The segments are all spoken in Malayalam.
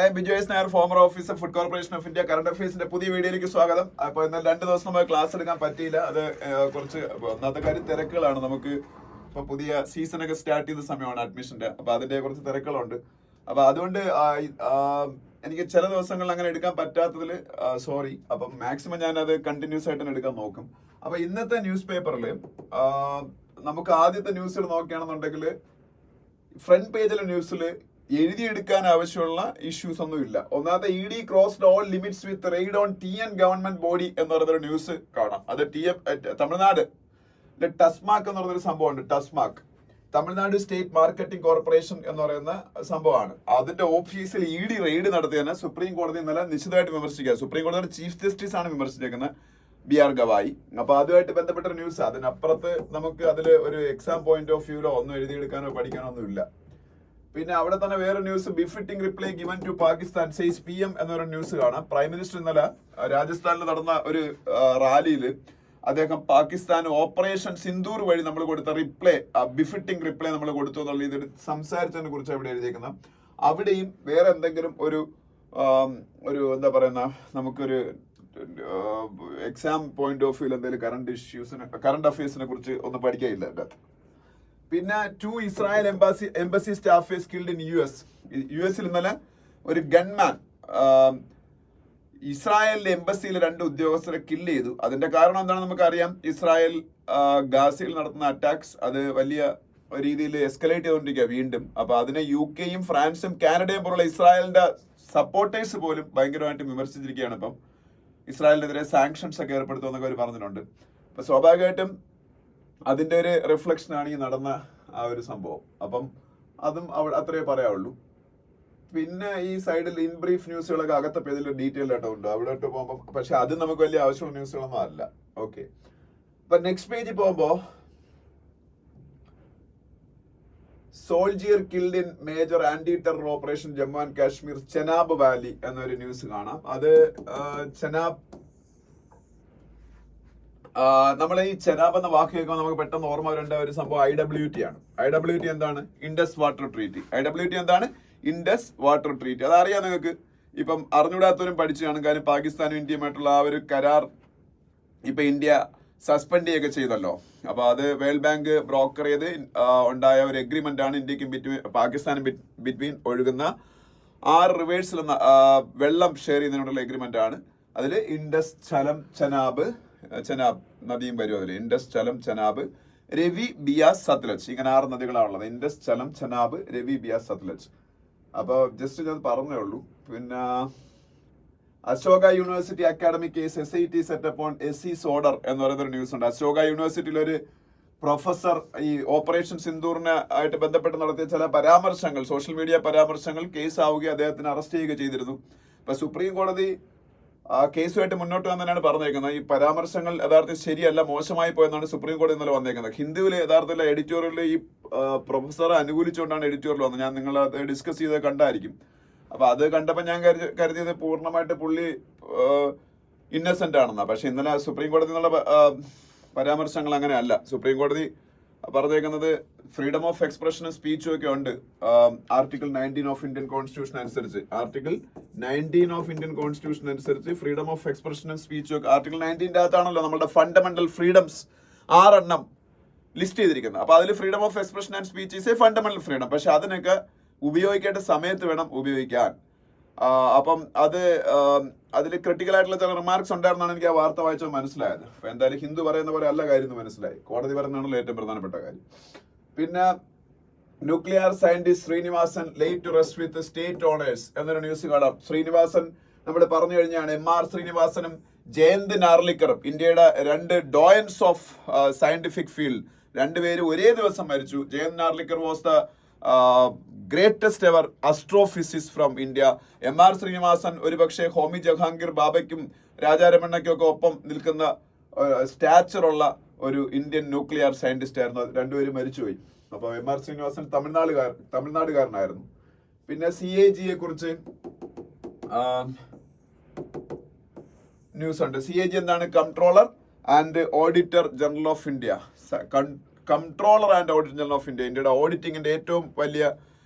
Hi, Bijoys Nair, former officer, food corporation of India, current അഫയേഴ്സിന്റെ പുതിയ വീഡിയോയിലേക്ക് സ്വാഗതം. അപ്പോൾ ഇന്നലെ 2 ദിവസം നമ്മൾ ക്ലാസ് എടുക്കാൻ പറ്റിയില്ല. അത് കുറച്ച് ഒന്നാമത്തെ കാര്യം തിരക്കുകളാണ്. നമുക്ക് ഇപ്പൊ പുതിയ സീസണൊക്കെ സ്റ്റാർട്ട് ചെയ്ത സമയമാണ് അഡ്മിഷന്റെ. അപ്പൊ അതിന്റെ കുറച്ച് തിരക്കുകളുണ്ട്. അപ്പൊ അതുകൊണ്ട് എനിക്ക് ചില ദിവസങ്ങളിൽ അങ്ങനെ എടുക്കാൻ പറ്റാത്തതിൽ സോറി. അപ്പം മാക്സിമം ഞാൻ അത് കണ്ടിന്യൂസ് ആയിട്ട് തന്നെ എടുക്കാൻ നോക്കും. അപ്പൊ ഇന്നത്തെ ന്യൂസ് പേപ്പറിൽ നമുക്ക് ആദ്യത്തെ ന്യൂസിൽ നോക്കുകയാണെന്നുണ്ടെങ്കിൽ ഫ്രണ്ട് പേജിലെ ന്യൂസിൽ എഴുതിയെടുക്കാൻ ആവശ്യമുള്ള ഇഷ്യൂസ് ഒന്നും ഇല്ല. ഒന്നാമത്തെ ED crossed all limits with raid on TN government body എന്ന് പറയുന്നൊരു ന്യൂസ് കാണാം. അത് തമിഴ്നാട് ടസ്മാക് എന്ന് പറയുന്നൊരു സംഭവമുണ്ട്. ടസ്മാക്, തമിഴ്നാട് സ്റ്റേറ്റ് മാർക്കറ്റിംഗ് കോർപ്പറേഷൻ എന്ന് പറയുന്ന സംഭവമാണ്. അതിന്റെ ഓഫീസിൽ ED റെയ്ഡ് നടത്തിയതിന് സുപ്രീം കോടതി ഇന്നലെ നിശ്ചിതമായിട്ട് വിമർശിക്കുക. സുപ്രീം കോടതിയുടെ ചീഫ് ജസ്റ്റിസ് ആണ് വിമർശിച്ചേക്കുന്നത്, BR ഗവായി. അപ്പൊ അതുമായിട്ട് ബന്ധപ്പെട്ട ഒരു ന്യൂസ്. അതിനപ്പുറത്ത് നമുക്ക് അതിൽ ഒരു എക്സാം പോയിന്റ് ഓഫ് വ്യൂലോ ഒന്നും എഴുതിയെടുക്കാനോ പഠിക്കാനോ ഒന്നും ഇല്ല. പിന്നെ അവിടെ തന്നെ വേറെ news, befitting reply given to Pakistan says PM എന്നൊരു ന്യൂസ് കാണാം. പ്രൈം മിനിസ്റ്റർ ഇന്നലെ രാജസ്ഥാനിൽ നടന്ന ഒരു റാലിയിൽ അദ്ദേഹം പാകിസ്ഥാൻ ഓപ്പറേഷൻ സിന്ദൂർ വഴി നമ്മൾ കൊടുത്ത റിപ്ലൈ, ബിഫിറ്റിംഗ് റിപ്ലൈ നമ്മൾ കൊടുത്തു എന്നുള്ള ഇതിൽ സംസാരിച്ചതിനെ കുറിച്ച് അവിടെ എഴുതിയേക്കുന്നത്. അവിടെയും വേറെ എന്തെങ്കിലും ഒരു എന്താ പറയുന്ന നമുക്കൊരു എക്സാം പോയിന്റ് ഓഫ് വ്യൂ എന്തെങ്കിലും കറണ്ട് അഫയേഴ്സിനെ കുറിച്ച് ഒന്നും പഠിക്കാനില്ല അതിൻ്റെ അകത്ത്. പിന്നെ 2 Israel embassy staffers killed in US ഇന്നലെ ഒരു ഗൺമാൻ ഇസ്രായേലിന്റെ എംബസിയിൽ 2 ഉദ്യോഗസ്ഥരെ കില്ല് ചെയ്തു. അതിന്റെ കാരണം എന്താണെന്ന് നമുക്കറിയാം. ഇസ്രായേൽ ഗാസയിൽ നടത്തുന്ന അറ്റാക്സ് അത് വലിയ രീതിയിൽ എസ്കലേറ്റ് ചെയ്തുകൊണ്ടിരിക്കുക വീണ്ടും. അപ്പൊ അതിനെ UK-യും ഫ്രാൻസും കാനഡയും പോലുള്ള ഇസ്രായേലിന്റെ സപ്പോർട്ടേഴ്സ് പോലും ഭയങ്കരമായിട്ട് വിമർശിച്ചിരിക്കുകയാണ്. ഇപ്പം ഇസ്രായേലിനെതിരെ സാങ്ഷൻസ് ഒക്കെ ഏർപ്പെടുത്തുമെന്നൊക്കെ അവർ പറഞ്ഞിട്ടുണ്ട്. അപ്പൊ സ്വാഭാവികമായിട്ടും അതിന്റെ ഒരു റിഫ്ലക്ഷൻ ആണ് ഈ നടന്ന ആ ഒരു സംഭവം. അപ്പം അതും അത്രേ പറയാവുള്ളൂ. പിന്നെ ഈ സൈഡിൽ ഇൻ ബ്രീഫ് ന്യൂസുകളൊക്കെ അകത്തെ പേജിൽ ഡീറ്റെയിൽ ആയിട്ട് ഉണ്ട്. അവിടെ ഇട്ട് പോകുമ്പോൾ പക്ഷെ അത് നമുക്ക് വലിയ ആവശ്യമുള്ള ന്യൂസുകളൊന്നും അല്ല. ഓക്കെ, അപ്പൊ നെക്സ്റ്റ് പേജിൽ പോകുമ്പോ soldier killed in major anti terror operation Jammu and Kashmir Chenab valley എന്നൊരു ന്യൂസ് കാണാം. അത് ചെനാബ്, നമ്മൾ ഈ ചെനാബ് എന്ന വാക്ക് കേൾക്കുമ്പോൾ നമുക്ക് പെട്ടെന്ന് ഓർമ്മ വരേണ്ട ഒരു സംഭവം IWT ആണ്. IWT എന്താണ്? Indus water treaty. IWT എന്താണ്? Indus water treaty. അതറിയാം നിങ്ങൾക്ക്. ഇപ്പം അറിഞ്ഞുകൂടാത്തവരും പഠിച്ചു കാണും. കാര്യം പാകിസ്ഥാനും ഇന്ത്യയുമായിട്ടുള്ള ആ ഒരു കരാർ ഇപ്പൊ ഇന്ത്യ സസ്പെൻഡ് ചെയ്യുകയൊക്കെ ചെയ്തല്ലോ. അപ്പൊ അത് വേൾഡ് ബാങ്ക് ബ്രോക്കർ ചെയ്ത് ഉണ്ടായ ഒരു എഗ്രിമെന്റ് ആണ് ഇന്ത്യക്കും പാകിസ്ഥാനും ബിറ്റ്വീൻ ഒഴുകുന്ന 6 റിവേഴ്സിൽ വെള്ളം ഷെയർ ചെയ്യുന്നതിനുള്ള എഗ്രിമെന്റ് ആണ്. അതിൽ ഇൻഡസ്, ചെനാബ് നദിയും വരും. അതിൽ ഇൻഡസ്, ചെനാബ്, രവി, ബിയാസ്, സത്ലജ്, ഇങ്ങനെ 6 നദികളാണുള്ളത്. ഇൻഡസ്, ചെനാബ്, രവി, ബിയാസ്, സത്ലജ്. അപ്പൊ ജസ്റ്റ് ഞാൻ പറഞ്ഞേ ഉള്ളൂ. പിന്നെ Ashoka university academic case SIT setup on SE's order എന്ന് പറയുന്ന ഒരു ന്യൂസ് ഉണ്ട്. അശോക യൂണിവേഴ്സിറ്റിയിൽ ഒരു പ്രൊഫസർ ഈ ഓപ്പറേഷൻ സിന്ദൂറിനെ ആയിട്ട് ബന്ധപ്പെട്ട് നടത്തിയ ചില പരാമർശങ്ങൾ, സോഷ്യൽ മീഡിയ പരാമർശങ്ങൾ കേസ് ആവുകയും അദ്ദേഹത്തിന് അറസ്റ്റ് ചെയ്യുകയും ചെയ്തിരുന്നു. ഇപ്പൊ സുപ്രീം കോടതി കേസുമായിട്ട് മുന്നോട്ട് വന്നതിനാണ് പറഞ്ഞേക്കുന്നത്. ഈ പരാമർശങ്ങൾ യഥാർത്ഥത്തിൽ ശരിയല്ല, മോശമായി പോയെന്നാണ് സുപ്രീം കോടതി ഇന്നലെ വന്നേക്കുന്നത്. ഹിന്ദുവിൽ യഥാർത്ഥത്തിൽ എഡിറ്റോറിയലിൽ ഈ പ്രൊഫസറെ അനുകൂലിച്ചുകൊണ്ടാണ് എഡിറ്റോറിയൽ വന്നത്. ഞാൻ നിങ്ങൾ അത് ഡിസ്കസ് ചെയ്ത് കണ്ടായിരിക്കും. അപ്പൊ അത് കണ്ടപ്പോൾ ഞാൻ കരുതിയത് പൂർണ്ണമായിട്ട് പുള്ളി ഇന്നസെന്റ് ആണെന്നാ. പക്ഷെ ഇന്നലെ സുപ്രീം കോടതി എന്നുള്ള പരാമർശങ്ങൾ അങ്ങനെ അല്ല. സുപ്രീം കോടതി പറഞ്ഞേക്കുന്നത് ഫ്രീഡം ഓഫ് എക്സ്പ്രഷനും സ്പീച്ചും ഒക്കെ ഉണ്ട്. ആർട്ടിക്കിൾ 19 ഓഫ് ഇന്ത്യൻ കോൺസ്റ്റിറ്റ്യൂഷൻ അനുസരിച്ച്, ആർട്ടിക്കിൾ 19 ഓഫ് ഇന്ത്യൻ കോൺസ്റ്റിറ്റ്യൂഷൻ അനുസരിച്ച് ഫ്രീഡം ഓഫ് എക്സ്പ്രഷനും സ്പീച്ചും ഒക്കെ ആർട്ടിക്കിൾ 19ന്റെ അകത്താണല്ലോ നമ്മുടെ ഫണ്ടമെന്റൽ ഫ്രീഡംസ് 6 എണ്ണം ലിസ്റ്റ് ചെയ്തിരിക്കുന്നത്. അപ്പൊ അതിൽ freedom of expression and speech is A fundamental freedom. പക്ഷെ അതിനൊക്കെ ഉപയോഗിക്കേണ്ട സമയത്ത് വേണം ഉപയോഗിക്കാൻ. അപ്പം അതിൽ ക്രിട്ടിക്കൽ ആയിട്ടുള്ള ചില റിമാർക്സ് ഉണ്ടായിരുന്നാണ് എനിക്ക് ആ വാർത്ത വായിച്ചത് മനസ്സിലായത്. അപ്പൊ എന്തായാലും ഹിന്ദു പറയുന്ന പോലെ അല്ല കാര്യം എന്ന് മനസ്സിലായി. കോടതി പറയുന്നതാണല്ലോ ഏറ്റവും പ്രധാനപ്പെട്ട കാര്യം. പിന്നെ nuclear scientist Srinivasan laid to rest with state honours എന്നൊരു ന്യൂസ് കാണാം. ശ്രീനിവാസൻ നമ്മൾ പറഞ്ഞു കഴിഞ്ഞാണ്. MR ശ്രീനിവാസനും ജയന്ത് നാർലിക്കറും ഇന്ത്യയുടെ 2 ഡോയൻസ് ഓഫ് സയന്റിഫിക് ഫീൽഡ്, 2 പേര് ഒരേ ദിവസം മരിച്ചു. Jayant Narlikar was the greatest ever astrophysicist from India. MR Srinivasan ഒരുപക്ഷെ ഹോമി ജഹാംഗീർ ബാബയ്ക്കും രാജാരമണ്ണയ്ക്കും ഒക്കെ ഒപ്പം നിൽക്കുന്ന സ്റ്റാച്ചർ ഉള്ള ഒരു ഇന്ത്യൻ ന്യൂക്ലിയർ സയന്റിസ്റ്റ് ആയിരുന്നു. 2 പേരും മരിച്ചുപോയി. അപ്പൊ MR ശ്രീനിവാസൻ തമിഴ്നാടുകാരനായിരുന്നു. പിന്നെ CAGയെ കുറിച്ച് ന്യൂസ് ഉണ്ട്. CAG എന്താണ്? Comptroller and auditor general of India. Comptroller and auditor general of India. ഇന്ത്യയുടെ ഓഡിറ്റിംഗിന്റെ ഏറ്റവും വലിയ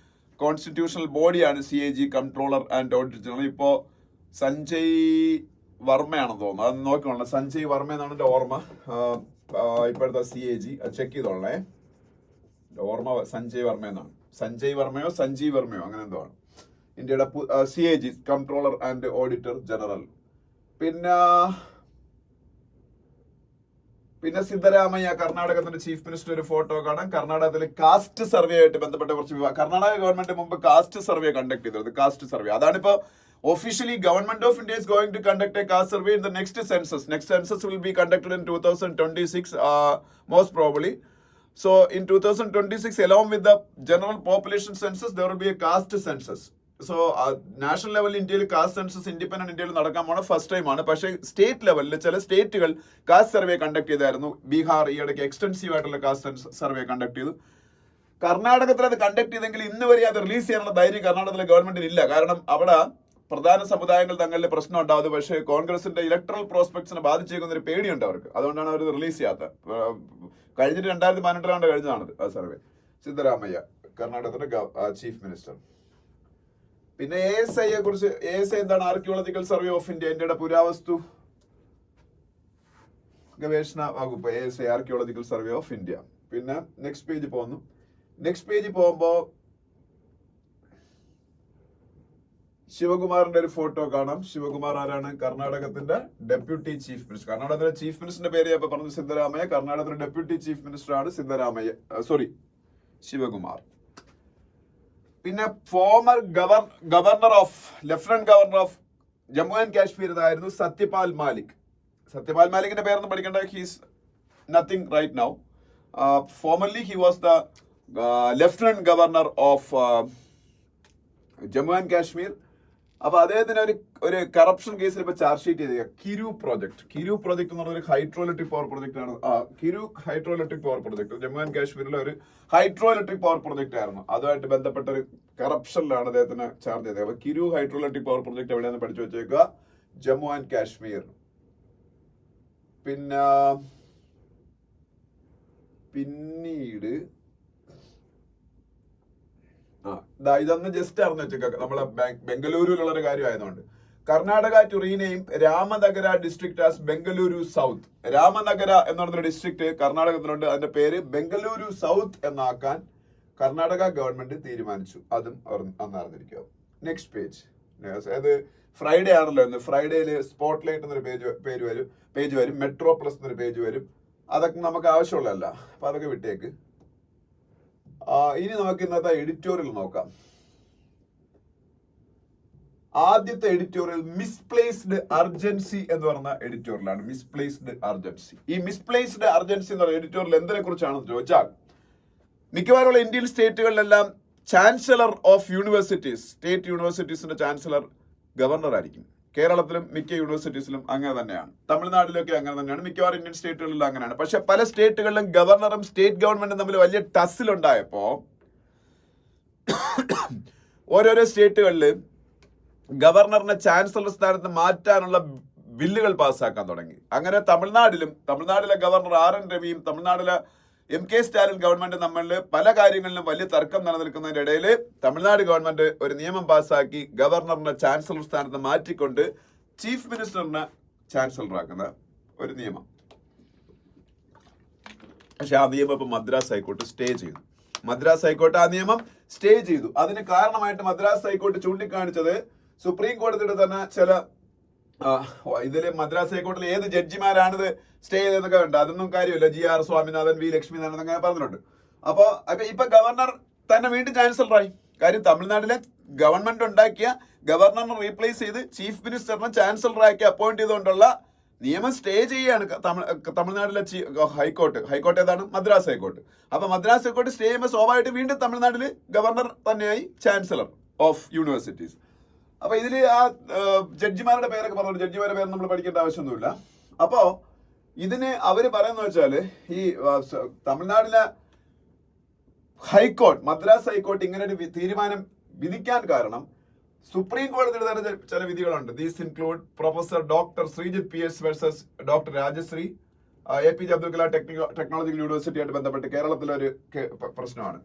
കോൺസ്റ്റിറ്റ്യൂഷണൽ ബോഡിയാണ് CAG, controller and auditor general. ഇപ്പോ സഞ്ജയ് വർമ്മയാണെന്ന് തോന്നുന്നു, അത് നോക്കിക്കോളണം. സഞ്ജയ് വർമ്മ എന്നാണ് എന്റെ ഓർമ്മ. ഇപ്പോഴത്തെ CAG ചെക്ക് ചെയ്തോളണേ. ഓർമ്മ സഞ്ജയ് വർമ്മ എന്നാണ്. സഞ്ജയ് വർമ്മയോ സഞ്ജീവ് വർമ്മയോ അങ്ങനെ എന്തോ ആണ് ഇന്ത്യയുടെ CAG, controller and auditor general. പിന്നെ സിദ്ധരാമയ്യ, കർണാടകത്തിന്റെ ചീഫ് മിനിസ്റ്റർ. ഒരു ഫോട്ടോ കാണാം. കർണാടകത്തിൽ കാസ്റ്റ് സർവേ ആയിട്ട് ബന്ധപ്പെട്ട കുറച്ച് കർണാടക ഗവൺമെന്റ് മുമ്പ് കാസ്റ്റ് സർവേ കണ്ടക്ട് ചെയ്തത്. കാസ്റ്റ് സർവേ അതാണിപ്പോ officially government of India is going to conduct a caste survey in the next census. Next census will be conducted in 2026 most probably. So in 2026 along with the general population census there will be a caste census. So national level ഇന്ത്യയിൽ കാസ്റ്റ് സെൻസസ് ഇൻഡിപെൻഡന്റ് ഇന്ത്യയിൽ നടക്കാൻ പോണ ഫസ്റ്റ് ടൈം ആണ്. പക്ഷേ സ്റ്റേറ്റ് ലെവലിൽ ചില സ്റ്റേറ്റുകൾ കാസ്റ്റ് സർവേ കണ്ടക്ട് ചെയ്തായിരുന്നു. ബീഹാർ ഈ ഇടയ്ക്ക് എക്സ്റ്റൻസീവ് ആയിട്ടുള്ള കാസ്റ്റ് സർവേ കണ്ടക്ട് ചെയ്തു. കർണാടകത്തിൽ അത് കണ്ടക്ട് ചെയ്തെങ്കിൽ ഇന്ന് വരെ അത് റിലീസ് ചെയ്യാനുള്ള ധൈര്യം കർണാടകത്തിലെ ഗവൺമെന്റിന് ഇല്ല. കാരണം അവിടെ പ്രധാന സമുദായങ്ങൾ തങ്ങളിൽ പ്രശ്നം ഉണ്ടാവുന്നത്. പക്ഷേ കോൺഗ്രസിന്റെ ഇലക്ട്രൽ പ്രോസ്പെക്ട്സിനെ ബാധിച്ചേക്കുന്ന ഒരു പേടിയുണ്ട് അവർക്ക്. അതുകൊണ്ടാണ് അവർ റിലീസ് ചെയ്യാത്തത്. കഴിഞ്ഞിട്ട് 2018 കഴിഞ്ഞതാണ് ആ സർവേ. സിദ്ധരാമയ്യ കർണാടകത്തിന്റെ ചീഫ് മിനിസ്റ്റർ. പിന്നെ ASI യെ കുറിച്ച്, ASI എന്താണ്? ആർക്കിയോളജിക്കൽ സർവേ ഓഫ് ഇന്ത്യ, ഇന്ത്യയുടെ പുരാവസ്തു ഗവേഷണ വകുപ്പ്. ASI archaeological survey of India. പിന്നെ നെക്സ്റ്റ് പേജ് പോകുന്നു. നെക്സ്റ്റ് പേജ് പോകുമ്പോ ശിവകുമാറിന്റെ ഒരു ഫോട്ടോ കാണാം. ശിവകുമാർ ആരാണ്? കർണാടകത്തിന്റെ ഡെപ്യൂട്ടി ചീഫ് മിനിസ്റ്റർ. കർണാടകത്തിലെ ചീഫ് മിനിസ്റ്ററിന്റെ പേര് ഇപ്പൊ പറഞ്ഞു സിദ്ധരാമയ്യ. കർണാടകത്തിലെ ഡെപ്യൂട്ടി ചീഫ് മിനിസ്റ്റർ ആണ് ശിവകുമാർ. പിന്നെ former lieutenant governor of Jammu and Kashmir ഇതായിരുന്നു സത്യപാൽ മാലിക്. സത്യപാൽ മാലിക്കിന്റെ പേരൊന്നും പഠിക്കേണ്ട. He's nothing right now. Formerly he was the lieutenant governor of Jammu and Kashmir. അപ്പൊ അദ്ദേഹത്തിന് ഒരു കറപ്ഷൻ കേസിൽ ഇപ്പൊ ചാർജ് ഷീറ്റ് ചെയ്ത കിരു പ്രോജക്ട് എന്ന് പറഞ്ഞ ഒരു ഹൈഡ്രോ ഇലക്ട്രിക് പവർ പ്രോജക്ട് ആണ്. Kiru hydro electric power project Jammu and കാശ്മീരിലെ ഒരു ഹൈഡ്രോ ഇലക്ട്രിക് പവർ പ്രോജക്ട് ആയിരുന്നു. അതുമായിട്ട് ബന്ധപ്പെട്ട ഒരു കറപ്ഷനിലാണ് അദ്ദേഹത്തിന് ചാർജ് ചെയ്തത്. അപ്പൊ Kiru hydro electric power project എവിടെയാണെന്ന് പഠിച്ചു വെച്ചേക്കുക, ജമ്മു ആൻഡ് കാശ്മീർ. പിന്നീട് ഇതൊന്ന് ജസ്റ്റ് അറിഞ്ഞു വെച്ചേക്ക. നമ്മളെ ബംഗളൂരുവിലുള്ള ഒരു കാര്യമായതുകൊണ്ട്. Karnataka to rename Ramanagara district as Bengaluru south. Ramanagara എന്ന് പറഞ്ഞൊരു ഡിസ്ട്രിക്ട് കർണാടകത്തിലുണ്ട്. അതിന്റെ പേര് ബംഗളൂരു സൗത്ത് എന്നാക്കാൻ കർണാടക ഗവൺമെന്റ് തീരുമാനിച്ചു. അതും അന്ന് അറിഞ്ഞിരിക്കുക. Next page. അത് ഫ്രൈഡേ ആണല്ലോ ഇന്ന്. ഫ്രൈഡേയില് സ്പോട്ട്ലൈറ്റ് എന്നൊരു പേജ് വരും. മെട്രോ പ്ലസ് എന്നൊരു പേജ് വരും. അതൊക്കെ നമുക്ക് ആവശ്യമുള്ളതല്ല. അപ്പൊ അതൊക്കെ വിട്ടേക്ക്. ഇനി നമുക്ക് ഇന്നത്തെ എഡിറ്റോറിയൽ നോക്കാം. ആദ്യത്തെ എഡിറ്റോറിയൽ മിസ്പ്ലേസ്ഡ് അർജൻസി എന്ന് പറഞ്ഞ എഡിറ്റോറിയലാണ്. Misplaced urgency. ഈ മിസ്പ്ലേസ്ഡ് അർജൻസി എന്ന് പറയുന്ന എഡിറ്റോറിയൽ എന്തിനെ കുറിച്ചാണെന്ന് ചോദിച്ചാൽ, മിക്കവാറുള്ള ഇന്ത്യൻ സ്റ്റേറ്റുകളിലെല്ലാം ചാൻസലർ ഓഫ് യൂണിവേഴ്സിറ്റീസ്, സ്റ്റേറ്റ് യൂണിവേഴ്സിറ്റീസിന്റെ ചാൻസലർ ഗവർണർ ആയിരിക്കും. കേരളത്തിലും മിക്ക യൂണിവേഴ്സിറ്റീസിലും അങ്ങനെ തന്നെയാണ്. തമിഴ്നാട്ടിലൊക്കെ അങ്ങനെ തന്നെയാണ്. മിക്കവാറും ഇന്ത്യൻ സ്റ്റേറ്റുകളിലും അങ്ങനെയാണ്. പക്ഷെ പല സ്റ്റേറ്റുകളിലും ഗവർണറും സ്റ്റേറ്റ് ഗവൺമെന്റും തമ്മിൽ വലിയ ടസ്സിലുണ്ടായപ്പോ ഓരോരോ സ്റ്റേറ്റുകളിൽ ഗവർണറിനെ ചാൻസലർ സ്ഥാനത്ത് മാറ്റാനുള്ള ബില്ലുകൾ പാസ്സാക്കാൻ തുടങ്ങി. അങ്ങനെ തമിഴ്നാട്ടിലെ ഗവർണർ RN രവിയും തമിഴ്നാട്ടിലെ MK സ്റ്റാലിൻ ഗവൺമെന്റ് തമ്മിൽ പല കാര്യങ്ങളിലും വലിയ തർക്കം നിലനിൽക്കുന്നതിന്റെ ഇടയിൽ തമിഴ്നാട് ഗവൺമെന്റ് ഒരു നിയമം പാസ്സാക്കി ഗവർണറിനെ ചാൻസലർ സ്ഥാനത്ത് മാറ്റിക്കൊണ്ട് ചീഫ് മിനിസ്റ്ററിനെ ചാൻസലറാക്കുന്ന ഒരു നിയമം. പക്ഷെ ആ നിയമം ഇപ്പൊ മദ്രാസ് ഹൈക്കോർട്ട് സ്റ്റേ ചെയ്തു. ആ നിയമം സ്റ്റേ ചെയ്തു. അതിന് കാരണമായിട്ട് മദ്രാസ് ഹൈക്കോർട്ട് ചൂണ്ടിക്കാണിച്ചത് സുപ്രീം കോടതിയുടെ തന്നെ ചില ഇതില് മദ്രാസ് ഹൈക്കോർട്ടിൽ ഏത് ജഡ്ജിമാരാണിത് സ്റ്റേ ചെയ്തതെന്നൊക്കെ ഉണ്ട്. അതൊന്നും കാര്യമില്ല. GR സ്വാമിനാഥൻ, V ലക്ഷ്മിനാഥൻ അങ്ങനെ പറഞ്ഞിട്ടുണ്ട്. അപ്പൊ ഇപ്പൊ ഗവർണർ തന്നെ വീണ്ടും ചാൻസലറായി. കാര്യം തമിഴ്നാട്ടിലെ ഗവൺമെന്റ് ഉണ്ടാക്കിയ ഗവർണറിനെ റീപ്ലേസ് ചെയ്ത് ചീഫ് മിനിസ്റ്ററിനെ ചാൻസലറാക്കി അപ്പോയിന്റ് ചെയ്തുകൊണ്ടുള്ള നിയമം സ്റ്റേ ചെയ്യാണ് തമിഴ്നാട്ടിലെ ഹൈക്കോർട്ട് ഏതാണ്? മദ്രാസ് ഹൈക്കോർട്ട്. അപ്പൊ മദ്രാസ് ഹൈക്കോർട്ട് സ്റ്റേ ചെയ്യുമ്പോൾ സ്വാഭാവികമായിട്ട് വീണ്ടും തമിഴ്നാട്ടില് ഗവർണർ തന്നെയായി ചാൻസലർ ഓഫ് യൂണിവേഴ്സിറ്റീസ്. അപ്പൊ ഇതില് ആ ജഡ്ജിമാരുടെ പേരൊക്കെ പറഞ്ഞു. ജഡ്ജിമാരുടെ പേര് നമ്മൾ പഠിക്കേണ്ട ആവശ്യമൊന്നുമില്ല. അപ്പോ ഇതിന് അവര് പറയുന്ന വെച്ചാല് ഈ തമിഴ്നാട്ടിലെ ഹൈക്കോർട്ട്, മദ്രാസ് ഹൈക്കോർട്ട് ഇങ്ങനെ ഒരു തീരുമാനം വിധിക്കാൻ കാരണം സുപ്രീം കോടതിയുടെ തന്നെ ചില വിധികളുണ്ട്. These include professor doctor Sreejith PS versus doctor Rajasree, APJ Abdul Kalam technological university ആയിട്ട് ബന്ധപ്പെട്ട് കേരളത്തിലെ ഒരു പ്രശ്നമാണ്.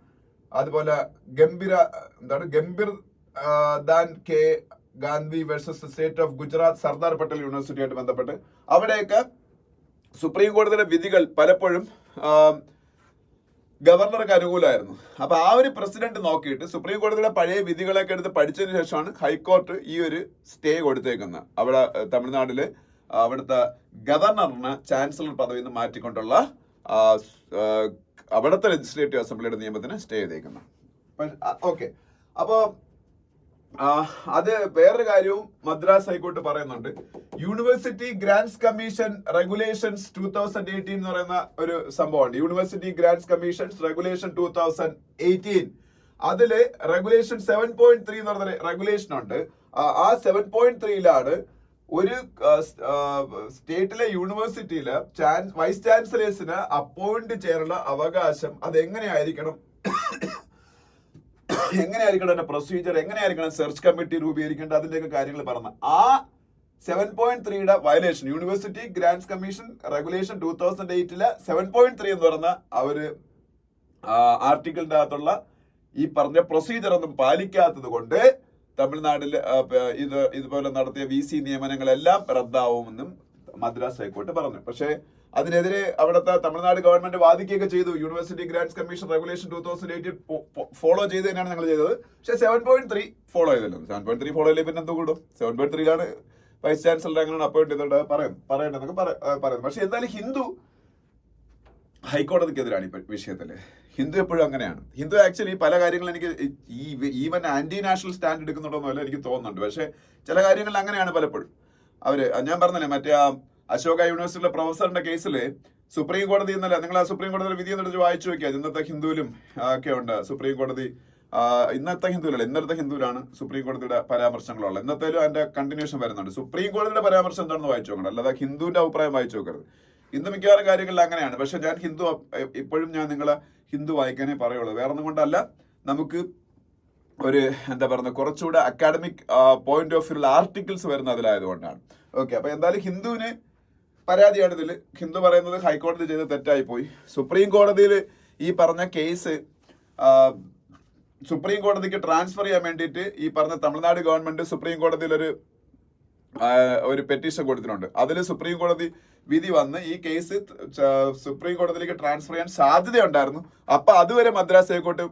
അതുപോലെ Gambhir Dan K Gandhi versus state of Gujarat Sardar Patel യൂണിവേഴ്സിറ്റിയായിട്ട് ബന്ധപ്പെട്ട് അവിടെയൊക്കെ സുപ്രീം കോടതിയുടെ വിധികൾ പലപ്പോഴും ഗവർണർക്ക് അനുകൂലമായിരുന്നു. അപ്പൊ ആ ഒരു പ്രസിഡന്റ് നോക്കിയിട്ട് സുപ്രീം കോടതിയുടെ പഴയ വിധികളൊക്കെ എടുത്ത് പഠിച്ചതിന് ശേഷമാണ് ഹൈക്കോർട്ട് ഈ ഒരു സ്റ്റേ കൊടുത്തേക്കുന്നത്. അവിടെ തമിഴ്നാട്ടില് അവിടുത്തെ ഗവർണറിന് ചാൻസലർ പദവിയിൽ നിന്ന് മാറ്റിക്കൊണ്ടുള്ള അവിടുത്തെ ലെജിസ്ലേറ്റീവ് അസംബ്ലിയുടെ നിയമത്തിന് സ്റ്റേ ചെയ്തേക്കുന്നത്. ഓക്കെ, അപ്പോ അത് വേറൊരു കാര്യവും മദ്രാസ് ഹൈക്കോർട്ട് പറയുന്നുണ്ട്. യൂണിവേഴ്സിറ്റി ഗ്രാന്റ്സ് കമ്മീഷൻ റെഗുലേഷൻസ് 2018 എന്ന് പറയുന്ന ഒരു സംഭവമുണ്ട്. University grants commissions regulation 2018. അതില് റെഗുലേഷൻ 7.3 എന്ന് പറഞ്ഞ റെഗുലേഷൻ ഉണ്ട്. ആ 7.3-ലാണ് ഒരു സ്റ്റേറ്റിലെ യൂണിവേഴ്സിറ്റിയില് വൈസ് ചാൻസലേഴ്സിന് അപ്പോയിന്റ് ചെയ്യാനുള്ള അവകാശം അതെങ്ങനെയായിരിക്കണം, അതിന്റെ പ്രൊസീജിയർ എങ്ങനെയായിരിക്കണം, സെർച്ച് കമ്മിറ്റി രൂപീകരിക്കേണ്ട, അതിന്റെയൊക്കെ കാര്യങ്ങൾ പറഞ്ഞ ആ 7.3-യുടെ violation university grants commission regulation 2008-ലെ 7.3 എന്ന് പറഞ്ഞ ആ ഒരു ആർട്ടിക്കിളിന്റെ അകത്തുള്ള ഈ പറഞ്ഞ പ്രൊസീജിയർ ഒന്നും പാലിക്കാത്തത് കൊണ്ട് തമിഴ്നാട്ടിൽ ഇതുപോലെ നടത്തിയ VC നിയമനങ്ങളെല്ലാം റദ്ദാവുമെന്നും മദ്രാസ് ഹൈക്കോർട്ട് പറഞ്ഞു. പക്ഷേ അതിനെതിരെ അവിടുത്തെ തമിഴ്നാട് ഗവൺമെന്റ് വാദിക്കുകയൊക്കെ ചെയ്തു. University grants commission regulation 2008 follow ചെയ്ത് തന്നെയാണ് ഞങ്ങൾ ചെയ്തത്. പക്ഷേ 7.3 ഫോളോ ചെയ്തല്ലോ. 7.3 ഫോളോ ചെയ്യില്ല പിന്നെ എന്ത് കൂടും? 7.3-ലാണ് വൈസ് ചാൻസലർ അങ്ങനെയാണ് അപ്പോയിന്റ് ചെയ്തിട്ട് പറയേണ്ടതൊക്കെ പറയുന്നത്. പക്ഷെ എന്തായാലും ഹിന്ദു ഹൈക്കോടതിക്കെതിരാണ് ഈ വിഷയത്തില്. ഹിന്ദു എപ്പോഴും അങ്ങനെയാണ്. ഹിന്ദു ആക്ച്വലി പല കാര്യങ്ങളും എനിക്ക് ഈവൻ ആന്റി നാഷണൽ സ്റ്റാൻഡ് എടുക്കുന്നുണ്ടോന്നല്ല എനിക്ക് തോന്നുന്നുണ്ട്. പക്ഷെ ചില കാര്യങ്ങളിൽ അങ്ങനെയാണ് പലപ്പോഴും. ഞാൻ പറഞ്ഞല്ലേ, മറ്റേ അശോക യൂണിവേഴ്സിറ്റിയിലെ പ്രൊഫസറിന്റെ കേസിൽ സുപ്രീം കോടതി എന്നല്ല, നിങ്ങൾ ആ സുപ്രീം കോടതിയുടെ വിധി എന്നിട്ട് വായിച്ചു നോക്കിയാൽ ഇന്നത്തെ ഹിന്ദുവിലും ഒക്കെ ഉണ്ട്. സുപ്രീം കോടതി ഇന്നത്തെ ഹിന്ദുവിലാണ് സുപ്രീം കോടതിയുടെ പരാമർശങ്ങളുള്ളത്. ഇന്നത്തേലും അതിന്റെ കണ്ടിന്യൂഷൻ വരുന്നുണ്ട്. സുപ്രീം കോടതിയുടെ പരാമർശം എന്താണെന്ന് വായിച്ചു നോക്കണം, അല്ലാതെ ഹിന്ദുവിന്റെ അഭിപ്രായം വായിച്ചു നോക്കരുത്. ഇന്ന് മിക്കവാറും കാര്യങ്ങളിൽ അങ്ങനെയാണ്. പക്ഷെ ഞാൻ ഇപ്പോഴും ഞാൻ നിങ്ങളെ ഹിന്ദു വായിക്കാനേ പറയുള്ളൂ. വേറെ ഒന്നും കൊണ്ടല്ല, നമുക്ക് ഒരു എന്താ പറയുക കുറച്ചുകൂടെ അക്കാഡമിക് പോയിന്റ് ഓഫ് വ്യൂള്ള ആർട്ടിക്കിൾസ് വരുന്ന അതിലായതുകൊണ്ടാണ്. ഓക്കെ, അപ്പൊ എന്തായാലും ഹിന്ദുവിന് പരാതിയാണ് ഇതിൽ. ഹിന്ദു പറയുന്നത് ഹൈക്കോടതി ചെയ്ത് തെറ്റായി പോയി. സുപ്രീം കോടതിയിൽ ഈ പറഞ്ഞ കേസ് സുപ്രീം കോടതിക്ക് ട്രാൻസ്ഫർ ചെയ്യാൻ വേണ്ടിയിട്ട് ഈ പറഞ്ഞ തമിഴ്നാട് ഗവൺമെന്റ് സുപ്രീം കോടതിയിൽ ഒരു പെറ്റീഷൻ കൊടുത്തിട്ടുണ്ട്. അതിൽ സുപ്രീം കോടതി വിധി വന്ന് ഈ കേസ് സുപ്രീം കോടതിയിലേക്ക് ട്രാൻസ്ഫർ ചെയ്യാൻ സാധ്യതയുണ്ടായിരുന്നു. അപ്പൊ അതുവരെ മദ്രാസ് ഹൈക്കോർട്ട്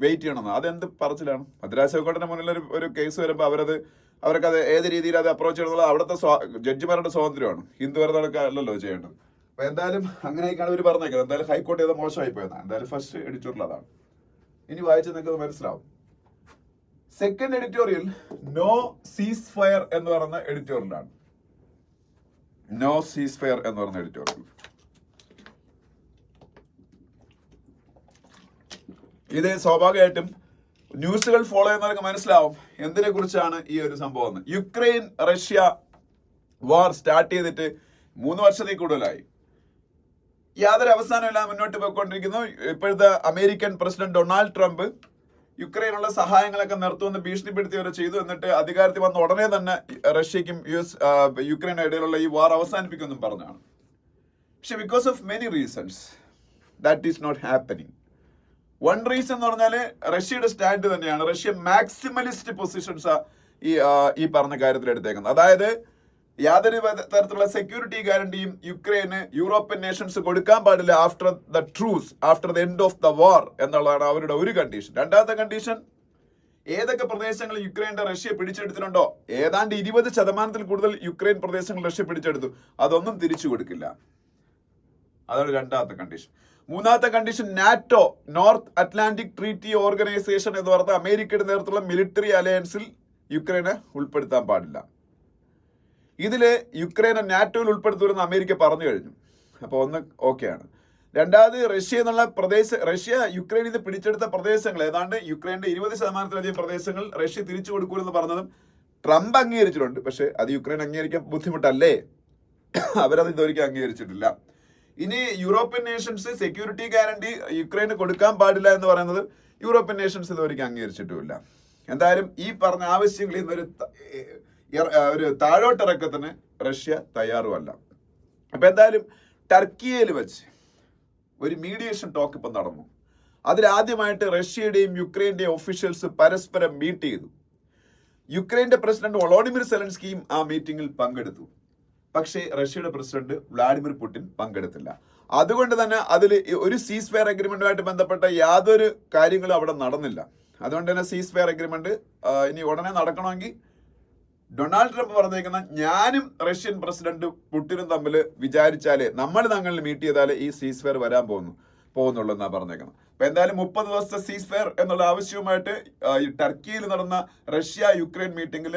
വെയിറ്റ് ചെയ്യണമെന്ന്. അതെന്ത് പറച്ചിലാണ്? മദ്രാസ് ഹൈക്കോർട്ടിന് മുന്നിൽ ഒരു കേസ് വരുമ്പോൾ അവർക്കത് ഏത് രീതിയിൽ അത് അപ്രോച്ച് ചെയ്യണമെന്നുള്ളത് അവിടുത്തെ ജഡ്ജിമാരുടെ സ്വാതന്ത്ര്യമാണ്. ഹിന്ദു വരുന്നതൊക്കെ അല്ലല്ലോ ചെയ്യേണ്ടത്. അപ്പൊ എന്തായാലും അങ്ങനെയൊക്കെയാണ് ഇവർ പറഞ്ഞേക്കുന്നത്. എന്തായാലും ഹൈക്കോർട്ട് ചെയ്ത് മോശമായി പോയതാണ്. എന്തായാലും ഫസ്റ്റ് എഡിറ്റോറിയൽ അതാണ്. ഇനി വായിച്ച് നിങ്ങൾക്ക് മനസ്സിലാവും. Second editorial no ceasefire എന്ന് പറയുന്ന എഡിറ്റോറിയലാണ്. നോ സീസ് ഫയർ എന്ന് പറയുന്ന എഡിറ്റോറിയൽ. ഇത് സ്വാഭാവികമായിട്ടും ന്യൂസുകൾ ഫോളോ ചെയ്യുന്നവർക്ക് മനസ്സിലാവും എന്തിനെ കുറിച്ചാണ് ഈ ഒരു സംഭവം. യുക്രൈൻ റഷ്യ വാർ സ്റ്റാർട്ട് ചെയ്തിട്ട് 3 വർഷത്തിൽ കൂടുതലായി. യാതൊരു അവസാനമില്ലാതെ മുന്നോട്ട് പോയിക്കൊണ്ടിരിക്കുന്നു. ഇപ്പോഴത്തെ അമേരിക്കൻ പ്രസിഡന്റ് ഡൊണാൾഡ് ട്രംപ് യുക്രൈനുള്ള സഹായങ്ങളൊക്കെ നിർത്തുമെന്ന് ഭീഷണിപ്പെടുത്തിയവരെ ചെയ്തു. എന്നിട്ട് അധികാരത്തിൽ വന്ന ഉടനെ തന്നെ റഷ്യക്കും യുക്രൈനും ഇടയിലുള്ള ഈ വാർ അവസാനിപ്പിക്കുമെന്നും പറഞ്ഞാണ്. പക്ഷെ because of many reasons that is not happening. One reason എന്ന് പറഞ്ഞാല് റഷ്യയുടെ സ്റ്റാൻഡ് തന്നെയാണ്. റഷ്യ മാക്സിമലിസ്റ്റ് പൊസിഷൻസ് ഈ പറഞ്ഞ കാര്യത്തിൽ എടുത്തേക്കുന്നത്. അതായത് യാതൊരു തരത്തിലുള്ള സെക്യൂരിറ്റി ഗ്യാരണ്ടിയും യുക്രൈന് യൂറോപ്യൻ നേഷൻസ് കൊടുക്കാൻ പാടില്ല after the truce, after the end of the war എന്നുള്ളതാണ് അവരുടെ ഒരു കണ്ടീഷൻ. രണ്ടാമത്തെ കണ്ടീഷൻ, ഏതൊക്കെ പ്രദേശങ്ങൾ യുക്രൈന്റെ റഷ്യ പിടിച്ചെടുത്തിട്ടുണ്ടോ, ഏതാണ്ട് 20% കൂടുതൽ യുക്രൈൻ പ്രദേശങ്ങൾ റഷ്യ പിടിച്ചെടുത്തു, അതൊന്നും തിരിച്ചു കൊടുക്കില്ല. അതാണ് രണ്ടാമത്തെ കണ്ടീഷൻ. മൂന്നാമത്തെ condition, NATO north Atlantic treaty organisation എന്ന് പറഞ്ഞ അമേരിക്കയുടെ നേതൃത്വത്തിലുള്ള മിലിറ്ററി അലയൻസിൽ യുക്രൈനെ ഉൾപ്പെടുത്താൻ പാടില്ല. ഇതില് യുക്രൈനെ നാറ്റോയിൽ ഉൾപ്പെടുത്തുമെന്ന് അമേരിക്ക പറഞ്ഞു കഴിഞ്ഞു. അപ്പൊ ഒന്ന് ഓക്കെയാണ്. രണ്ടാമത്, റഷ്യ എന്നുള്ള റഷ്യ യുക്രൈനിൽ നിന്ന് പിടിച്ചെടുത്ത പ്രദേശങ്ങൾ ഏതാണ്ട് യുക്രൈന്റെ 20%-ലധികം പ്രദേശങ്ങൾ റഷ്യ തിരിച്ചു കൊടുക്കൂലെന്ന് പറഞ്ഞതും ട്രംപ് അംഗീകരിച്ചിട്ടുണ്ട്. പക്ഷെ അത് യുക്രൈൻ അംഗീകരിക്കാൻ ബുദ്ധിമുട്ടല്ലേ? അവരത് ഇതുവരെയ്ക്കും അംഗീകരിച്ചിട്ടില്ല. ഇനി യൂറോപ്യൻ നേഷൻസ് സെക്യൂരിറ്റി ഗ്യാരണ്ടി യുക്രൈന് കൊടുക്കാൻ പാടില്ല എന്ന് പറയുന്നത് യൂറോപ്യൻ നേഷൻസ് ഇതുവരെയ്ക്കും അംഗീകരിച്ചിട്ടുമില്ല. എന്തായാലും ഈ പറഞ്ഞ ആവശ്യങ്ങളിൽ നിന്ന് ഒരു താഴോട്ടിറക്കത്തിന് റഷ്യ തയ്യാറുമല്ല. അപ്പൊ എന്തായാലും ടർക്കിയയിൽ വെച്ച് ഒരു മീഡിയേഷൻ ടോക്ക് ഇപ്പം നടന്നു. അതിലാദ്യമായിട്ട് റഷ്യയുടെയും യുക്രൈന്റെയും ഒഫീഷ്യൽസ് പരസ്പരം മീറ്റ് ചെയ്തു. യുക്രൈന്റെ പ്രസിഡന്റ് വൊളോഡിമിർ സെലൻസ്കിയും ആ മീറ്റിംഗിൽ പങ്കെടുത്തു. പക്ഷേ റഷ്യയുടെ പ്രസിഡന്റ് വ്ളാഡിമിർ പുടിൻ പങ്കെടുത്തില്ല. അതുകൊണ്ട് തന്നെ അതിൽ ഒരു സീസ് ഫയർ അഗ്രിമെന്റുമായിട്ട് ബന്ധപ്പെട്ട യാതൊരു കാര്യങ്ങളും അവിടെ നടന്നില്ല. അതുകൊണ്ട് തന്നെ സീസ് ഫയർ അഗ്രിമെന്റ് ഇനി ഉടനെ നടക്കണമെങ്കിൽ ഡൊണാൾഡ് ട്രംപ് പറഞ്ഞേക്കുന്ന ഞാനും റഷ്യൻ പ്രസിഡന്റ് പുടിനും തമ്മിൽ വിചാരിച്ചാലേ നമ്മൾ തങ്ങളിൽ മീറ്റ് ചെയ്താലേ ഈ സീസ് ഫയർ വരാൻ പോകുന്നുള്ളൂ എന്നാണ് പറഞ്ഞേക്കുന്നത്. അപ്പൊ എന്തായാലും 30 ദിവസത്തെ സീസ് ഫയർ എന്നുള്ള ആവശ്യവുമായിട്ട് ഈ ടർക്കിയിൽ നടന്ന റഷ്യ യുക്രൈൻ മീറ്റിംഗിൽ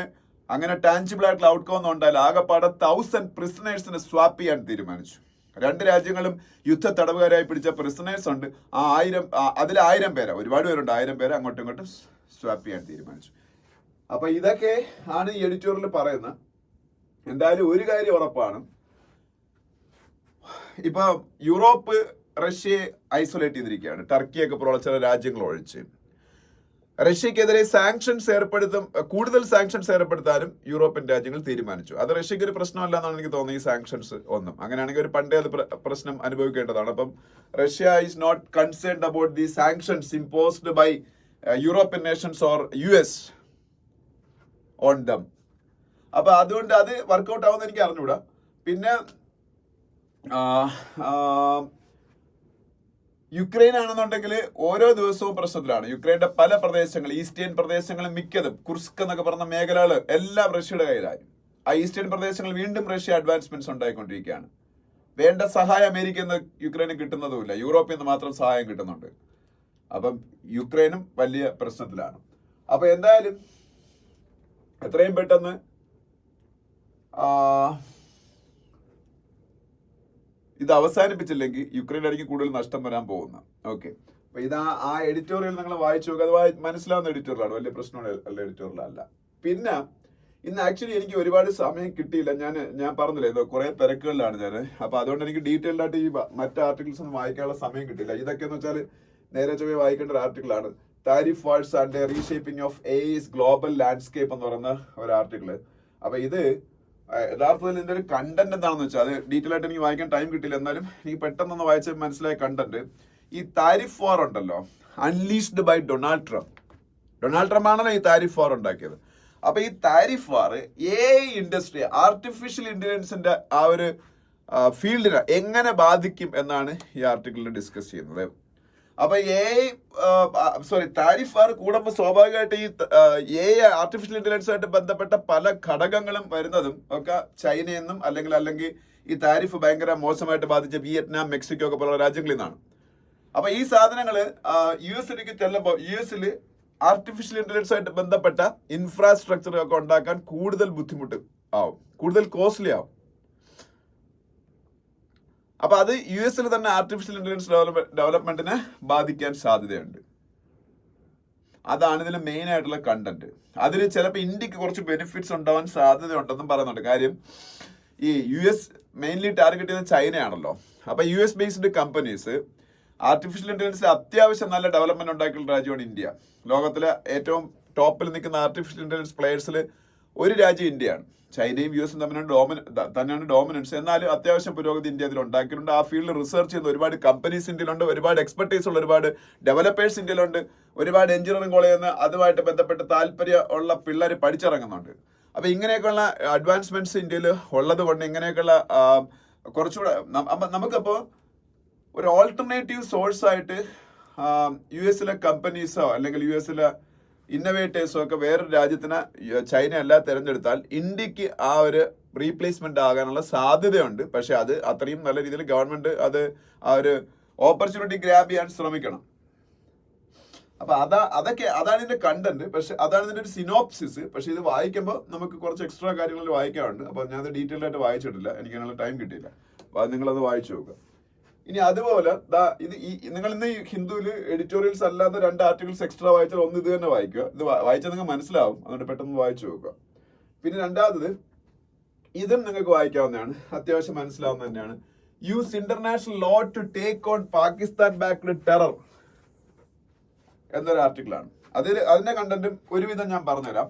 അങ്ങനെ ടാഞ്ചിബിൾ ആയിട്ടുള്ള ഔട്ട്കം ഒന്നും ഉണ്ടായില്ല. ആകെപ്പാടെ 1000 പ്രിസണേഴ്സിനെ സ്വാപ്പ് ചെയ്യാൻ തീരുമാനിച്ചു. രണ്ട് രാജ്യങ്ങളും യുദ്ധ തടവുകാരായി പിടിച്ച പ്രിസണേഴ്സ് ഉണ്ട്. ആ 1000 അതിൽ 1000 പേരെ, ഒരുപാട് പേരുണ്ട്, 1000 പേരെ അങ്ങോട്ടും ഇങ്ങോട്ടും സ്വാപ്പ് ചെയ്യാൻ തീരുമാനിച്ചു. അപ്പൊ ഇതൊക്കെ ആണ് ഈ എഡിറ്റോറിയൽ പറയുന്നത്. എന്തായാലും ഒരു കാര്യം ഉറപ്പാണ്, ഇപ്പൊ യൂറോപ്പ് റഷ്യയെ ഐസൊലേറ്റ് ചെയ്തിരിക്കുകയാണ്, ടർക്കിയൊക്കെ പോലുള്ള ചില രാജ്യങ്ങൾ ഒഴിച്ച്. റഷ്യക്കെതിരെ കൂടുതൽ സാങ്ഷൻസ് ഏർപ്പെടുത്താനും യൂറോപ്യൻ രാജ്യങ്ങൾ തീരുമാനിച്ചു. അത് റഷ്യക്ക് ഒരു പ്രശ്നമല്ല എന്നാണ് എനിക്ക് തോന്നുന്നത്, ഈ സാങ്ഷൻസ് ഒന്നും. അങ്ങനെയാണെങ്കിൽ ഒരു പണ്ടേ അത് പ്രശ്നം അനുഭവിക്കേണ്ടതാണ്. അപ്പം Russia is not concerned about the sanctions imposed by European nations or US on them. അപ്പൊ അതുകൊണ്ട് അത് വർക്കൗട്ട് ആവുമെന്ന് എനിക്ക് അറിഞ്ഞൂടാ. പിന്നെ യുക്രൈൻ ആണെന്നുണ്ടെങ്കിൽ ഓരോ ദിവസവും പ്രശ്നത്തിലാണ്. യുക്രൈന്റെ പല പ്രദേശങ്ങൾ, ഈസ്റ്റേൺ പ്രദേശങ്ങൾ മിക്കതും, കുർസ്ക് എന്നൊക്കെ പറഞ്ഞ മേഖലകൾ എല്ലാം റഷ്യയുടെ കയ്യിലായി. ആ ഈസ്റ്റേൺ പ്രദേശങ്ങളിൽ വീണ്ടും റഷ്യ അഡ്വാൻസ്മെന്റ്സ് ഉണ്ടായിക്കൊണ്ടിരിക്കുകയാണ്. വേണ്ട സഹായം അമേരിക്കയിൽ നിന്ന് യുക്രൈന് കിട്ടുന്നതുമില്ല, യൂറോപ്പിൽ നിന്ന് മാത്രം സഹായം കിട്ടുന്നുണ്ട്. അപ്പം യുക്രൈനും വലിയ പ്രശ്നത്തിലാണ്. അപ്പൊ എന്തായാലും എത്രയും പെട്ടെന്ന് ഇത് അവസാനിപ്പിച്ചില്ലെങ്കിൽ യുക്രൈനായിരിക്കും കൂടുതൽ നഷ്ടം വരാൻ പോകുന്നത്. ഓക്കെ, അപ്പൊ ഇത് ആ എഡിറ്റോറിയൽ നിങ്ങൾ വായിച്ചു നോക്കുക. അത് മനസ്സിലാവുന്ന എഡിറ്റോറിയലാണ്, വലിയ പ്രശ്നമുള്ള എഡിറ്റോറിയലല്ല. പിന്നെ ഇന്ന് ആക്ച്വലി എനിക്ക് ഒരുപാട് സമയം കിട്ടിയില്ല. ഞാൻ പറഞ്ഞില്ലേ, ഇത് കുറെ തിരക്കുകളിലാണ് ഞാൻ. അപ്പൊ അതുകൊണ്ട് എനിക്ക് ഡീറ്റെയിൽഡ് ആയിട്ട് ഈ മറ്റ് ആർട്ടിക്കിൾസ് ഒന്നും വായിക്കാനുള്ള സമയം കിട്ടില്ല. ഇതൊക്കെ എന്ന് വെച്ചാൽ നേരെ ചൊവ്വേ വായിക്കേണ്ട ഒരു ആർട്ടിക്കിളാണ്. Tariff wars and reshaping of AI's global landscape എന്ന് പറയുന്ന ഒരു ആർട്ടിക്കിള്. അപ്പൊ ഇത് യഥാർത്ഥത്തിൽ ഇതിന്റെ ഒരു കണ്ടന്റ് എന്താണെന്ന് വെച്ചാൽ, അത് ഡീറ്റെയിൽ ആയിട്ട് എനിക്ക് വായിക്കാൻ ടൈം കിട്ടില്ല. എന്നാലും എനിക്ക് പെട്ടെന്നൊന്ന് വായിച്ച് മനസ്സിലായ കണ്ടന്റ്, ഈ താരിഫ് വാർ ഉണ്ടല്ലോ, അൺലീഷ്ഡ് ബൈ ഡൊണാൾഡ് ട്രംപ് ആണല്ലോ ഈ താരിഫ് വാർ ഉണ്ടാക്കിയത്. അപ്പൊ ഈ താരിഫ് വാർ AI ഇൻഡസ്ട്രി, ആർട്ടിഫിഷ്യൽ ഇന്റലിജൻസിന്റെ ആ ഒരു ഫീൽഡിനെ എങ്ങനെ ബാധിക്കും എന്നാണ് ഈ ആർട്ടിക്കിളിൽ ഡിസ്കസ് ചെയ്യുന്നത്. അപ്പൊ താരിഫ് വാർ കൂടുമ്പോൾ സ്വാഭാവികമായിട്ട് ഈ AI ആർട്ടിഫിഷ്യൽ ഇന്റലിജൻസ് ആയിട്ട് ബന്ധപ്പെട്ട പല ഘടകങ്ങളും വരുന്നതും ഒക്കെ ചൈനയിൽ നിന്നും അല്ലെങ്കിൽ ഈ താരിഫ് ഭയങ്കര മോശമായിട്ട് ബാധിച്ച വിയറ്റ്നാം, മെക്സിക്കോ ഒക്കെ പോലുള്ള രാജ്യങ്ങളിൽ നിന്നാണ്. അപ്പൊ ഈ സാധനങ്ങള് US-ലേക്ക് ചെല്ലുമ്പോൾ US-ൽ ആർട്ടിഫിഷ്യൽ ഇന്റലിജൻസ് ആയിട്ട് ബന്ധപ്പെട്ട ഇൻഫ്രാസ്ട്രക്ചർ ഒക്കെ ഉണ്ടാക്കാൻ കൂടുതൽ ബുദ്ധിമുട്ട് ആവും, കൂടുതൽ കോസ്റ്റ്ലി ആവും. അപ്പൊ അത് US-ൽ തന്നെ ആർട്ടിഫിഷ്യൽ ഇന്റലിജൻസ് ഡെവലപ്മെന്റിനെ ബാധിക്കാൻ സാധ്യതയുണ്ട്. അതാണ് ഇതിൽ മെയിൻ ആയിട്ടുള്ള കണ്ടന്റ്. അതിൽ ചിലപ്പോൾ ഇന്ത്യക്ക് കുറച്ച് ബെനിഫിറ്റ്സ് ഉണ്ടാവാൻ സാധ്യതയുണ്ടെന്നും പറയുന്നുണ്ട്. കാര്യം ഈ US മെയിൻലി ടാർഗറ്റ് ചെയ്യുന്നത് ചൈനയാണല്ലോ. അപ്പൊ US ബേസ്ഡ് കമ്പനീസ് ആർട്ടിഫിഷ്യൽ ഇന്റലിജൻസിൽ അത്യാവശ്യം നല്ല ഡെവലപ്മെന്റ് ഉണ്ടാക്കിയുള്ള രാജ്യമാണ് ഇന്ത്യ. ലോകത്തിലെ ഏറ്റവും ടോപ്പിൽ നിൽക്കുന്ന ആർട്ടിഫിഷ്യൽ ഇന്റലിജൻസ് പ്ലേയേഴ്സിൽ ഒരു രാജ്യം ഇന്ത്യയാണ്. ചൈനയും US തന്നെയാണ് ഡോമിനൻസ്. എന്നാലും അത്യാവശ്യം പുരോഗതി ഇന്ത്യ അതിൽ ഉണ്ടാക്കിയിട്ടുണ്ട്. ആ ഫീൽഡിൽ റിസർച്ച് ചെയ്യുന്ന ഒരുപാട് കമ്പനീസ് ഇന്ത്യയിലുണ്ട്, ഒരുപാട് എക്സ്പെർട്ടീസ് ഉള്ള ഒരുപാട് ഡെവലപ്പേഴ്സ് ഇന്ത്യയിലുണ്ട്, ഒരുപാട് എഞ്ചിനീയറിംഗ് കോളേജിൽ നിന്ന് അതുമായിട്ട് ബന്ധപ്പെട്ട് താല്പര്യം ഉള്ള പിള്ളേർ പഠിച്ചിറങ്ങുന്നുണ്ട്. അപ്പൊ ഇങ്ങനെയൊക്കെയുള്ള അഡ്വാൻസ്മെന്റ്സ് ഇന്ത്യയിൽ ഉള്ളത് കൊണ്ട് ഇങ്ങനെയൊക്കെയുള്ള കുറച്ചുകൂടെ നമുക്കപ്പോ ഒരു ഓൾട്ടർനേറ്റീവ് സോഴ്സ് ആയിട്ട് US-ലെ കമ്പനീസോ അല്ലെങ്കിൽ US-ലെ ഇന്നോവേറ്റേഴ്സോ ഒക്കെ വേറൊരു രാജ്യത്തിന് ചൈന അല്ല തിരഞ്ഞെടുത്താൽ ഇന്ത്യക്ക് ആ ഒരു റീപ്ലേസ്മെന്റ് ആകാനുള്ള സാധ്യതയുണ്ട്. പക്ഷെ അത് അത്രയും നല്ല രീതിയിൽ ഗവൺമെന്റ് ആ ഒരു ഓപ്പർച്യൂണിറ്റി ഗ്രാബ് ചെയ്യാൻ ശ്രമിക്കണം. അപ്പൊ അതാണ് ഇതിന്റെ കണ്ടന്റ്. പക്ഷെ അതാണ് ഇതിന്റെ ഒരു സിനോപ്സിസ്. പക്ഷെ ഇത് വായിക്കുമ്പോൾ നമുക്ക് കുറച്ച് എക്സ്ട്രാ കാര്യങ്ങൾ വായിക്കാറുണ്ട്. അപ്പൊ ഞാൻ ഡീറ്റെയിൽഡ് ആയിട്ട് വായിച്ചിട്ടില്ല, എനിക്ക് അതിനുള്ള ടൈം കിട്ടിയില്ല. അപ്പൊ നിങ്ങളത് വായിച്ചു നോക്കുക. ഇനി അതുപോലെ നിങ്ങൾ ഇന്ന് ഹിന്ദുവിൽ എഡിറ്റോറിയൽസ് അല്ലാത്ത 2 ആർട്ടിക്കിൾസ് എക്സ്ട്രാ വായിച്ചാൽ ഒന്ന് ഇത് തന്നെ വായിക്കുക. ഇത് വായിച്ചാൽ നിങ്ങൾക്ക് മനസ്സിലാവും, അതുകൊണ്ട് പെട്ടെന്ന് വായിച്ചു നോക്കുക. പിന്നെ രണ്ടാമത്, ഇതും നിങ്ങൾക്ക് വായിക്കാവുന്നതാണ്, അത്യാവശ്യം മനസ്സിലാവുന്ന തന്നെയാണ്. Use international law to take on Pakistan backed terror എന്നൊരു ആർട്ടിക്കിളാണ്. അതിന്റെ കണ്ടന്റും ഒരുവിധം ഞാൻ പറഞ്ഞുതരാം.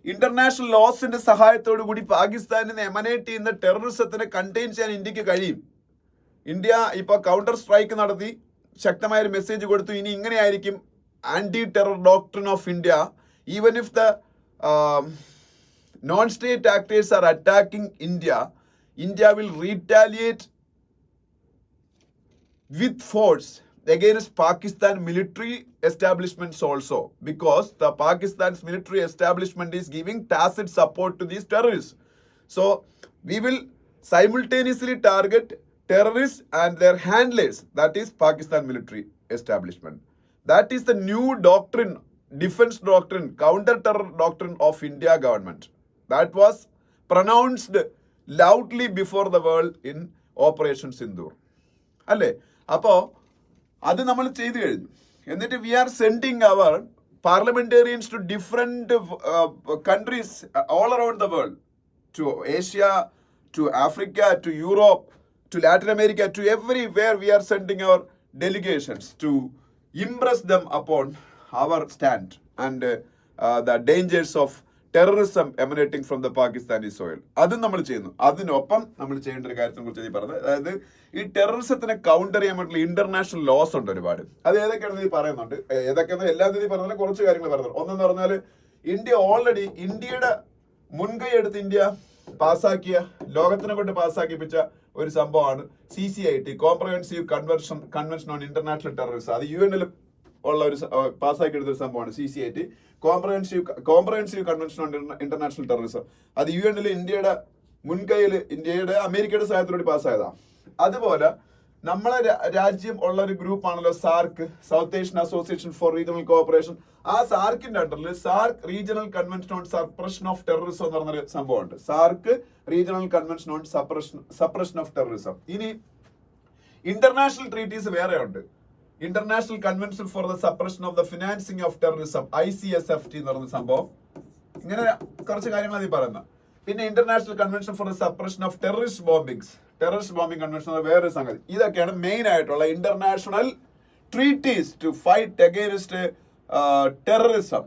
ഇന്റർനാഷണൽ ലോസിന്റെ സഹായത്തോടു കൂടി പാകിസ്ഥാനിൽ നിന്ന് എമനേറ്റ് ചെയ്യുന്ന ടെററിസത്തിനെ കണ്ടെയ്ൻ ചെയ്യാൻ ഇന്ത്യക്ക് കഴിയും. ഇന്ത്യ ഇപ്പൊ കൗണ്ടർ സ്ട്രൈക്ക് നടത്തി ശക്തമായ ഒരു മെസ്സേജ് കൊടുത്തു, ഇനി ഇങ്ങനെയായിരിക്കും anti terror doctrine of India. Even if the non-state actors are attacking India, India will retaliate with force against Pakistan military establishments also, because the Pakistan's military establishment is giving tacit support to these terrorists. So we will simultaneously target terrorists and their handlers, that is Pakistan military establishment. That is the new doctrine, defense doctrine, counter-terror doctrine of India government. That was pronounced loudly before the world in Operation Sindoor. അല്ലേ? അപ്പോൾ അത് നമ്മൾ ചെയ്തു കഴിഞ്ഞു. എന്നിട്ട് we are sending our parliamentarians to different countries all around the world, to Asia, to Africa, to Europe, to Latin America, to everywhere we are sending our delegations to impress them upon our stand and the dangers of terrorism emanating from the Pakistani soil. അതും നമ്മൾ ചെയ്യുന്നു. അതിനൊപ്പം നമ്മൾ ചെയ്യേണ്ട ഒരു കാര്യത്തിനെ കുറിച്ച് പറഞ്ഞത്, അതായത് ഈ ടെററിസത്തിനെ കൗണ്ടർ ചെയ്യാൻ വേണ്ടിയുള്ള ഇന്റർനാഷണൽ ലോസ് ഉണ്ട് ഒരുപാട്. അത് ഏതൊക്കെയാണെന്ന് നീ പറയുന്നുണ്ട്. ഏതൊക്കെയാണെന്ന് എല്ലാ തീയതി പറഞ്ഞാൽ കുറച്ച് കാര്യങ്ങൾ പറയുന്നത്. ഒന്നെന്ന് പറഞ്ഞാൽ ഇന്ത്യയുടെ മുൻകൈ എടുത്ത് ഇന്ത്യ പാസ്സാക്കിയ, ലോകത്തിനെ കൊണ്ട് പാസ്സാക്കിപ്പിച്ച ഒരു സംഭവമാണ് CCIT, comprehensive convention on international terrorism. അത് UN ഉള്ള ഒരു പാസ്സാക്കി എടുത്ത ഒരു സംഭവമാണ് CCIT, comprehensive convention on international terrorism. അത് UN ഇന്ത്യയുടെ മുൻകൈയിൽ, അമേരിക്കയുടെ സഹായത്തോടെ പാസ്സായതാണ്. അതുപോലെ നമ്മളെ രാജ്യം ഉള്ള ഒരു ഗ്രൂപ്പാണല്ലോ SAARC, South Asian association for regional cooperation. ആ സാർക്കിന്റെ അണ്ടറിൽ SAARC regional convention on suppression of terrorism എന്ന് പറഞ്ഞൊരു സംഭവമുണ്ട്. SAARC regional convention on suppression of terrorism. ഇനി ഇന്റർനാഷണൽ ട്രീറ്റീസ് വേറെ ഉണ്ട്. International convention for the suppression of the financing of terrorism, ICSFT എന്ന് പറയുന്ന സംഭവം. ഇങ്ങനെ കുറച്ച് കാര്യങ്ങൾ അതിൽ പറയുന്നത്. പിന്നെ international convention for the suppression of terrorist bombing convention വേറൊരു സംഗതി. ഇതൊക്കെയാണ് മെയിൻ ആയിട്ടുള്ള international treaties to fight against terrorism.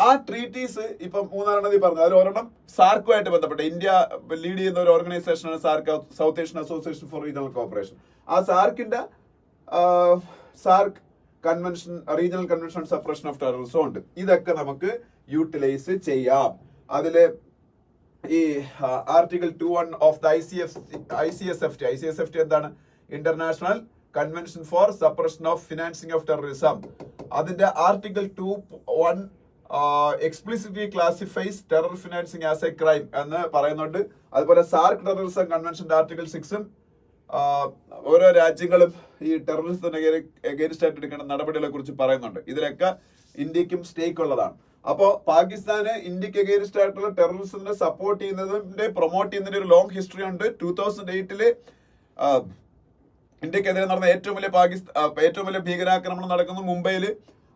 ആ ട്രീറ്റീസ് ഇപ്പം മൂന്നാണെന്ന് പറഞ്ഞു. അതിൽ ഒരെണ്ണം സാർക്കുമായിട്ട് ബന്ധപ്പെട്ട് ഇന്ത്യ ലീഡ് ചെയ്യുന്ന ഒരു ഓർഗനൈസേഷനാണ് SAARC, South Asian association for regional cooperation. ആ സാർക്കിന്റെ SAARC convention, regional convention on suppression of terrorism ഉണ്ട്. ഇതൊക്കെ നമുക്ക് യൂട്ടിലൈസ് ചെയ്യാം. അതില് ഈ ആർട്ടിക്കിൾ 2(1) ഓഫ് ദ ICSFT എന്താണ്? International convention for suppression of financing of terrorism. അതിന്റെ article 2(1) explicitly classifies terror financing as a crime എന്ന് പറയുന്നുണ്ട്. അതുപോലെ സാർക്ക് ടെററിസം കൺവെൻഷന്റെ ആർട്ടിക്കിൾ 6 ഓരോ രാജ്യങ്ങളും ഈ ടെററിസത്തിന് എഗെയിൻസ്റ്റ് ആയിട്ട് എടുക്കേണ്ട നടപടികളെ കുറിച്ച് പറയുന്നുണ്ട്. ഇതിലൊക്കെ ഇന്ത്യക്കും സ്റ്റേക്ക് ഉള്ളതാണ്. അപ്പോ പാകിസ്ഥാന് ഇന്ത്യക്ക് എഗെയിൻസ്റ്റ് ആയിട്ടുള്ള ടെററിസത്തിനെ സപ്പോർട്ട് ചെയ്യുന്നതിന്റെ, പ്രൊമോട്ട് ചെയ്യുന്നതിന്റെ ഒരു ലോങ് ഹിസ്റ്ററി ഉണ്ട്. 2008 ഇന്ത്യക്കെതിരെ നടന്ന ഏറ്റവും വലിയ ഭീകരാക്രമണം നടക്കുന്നു മുംബൈയിൽ.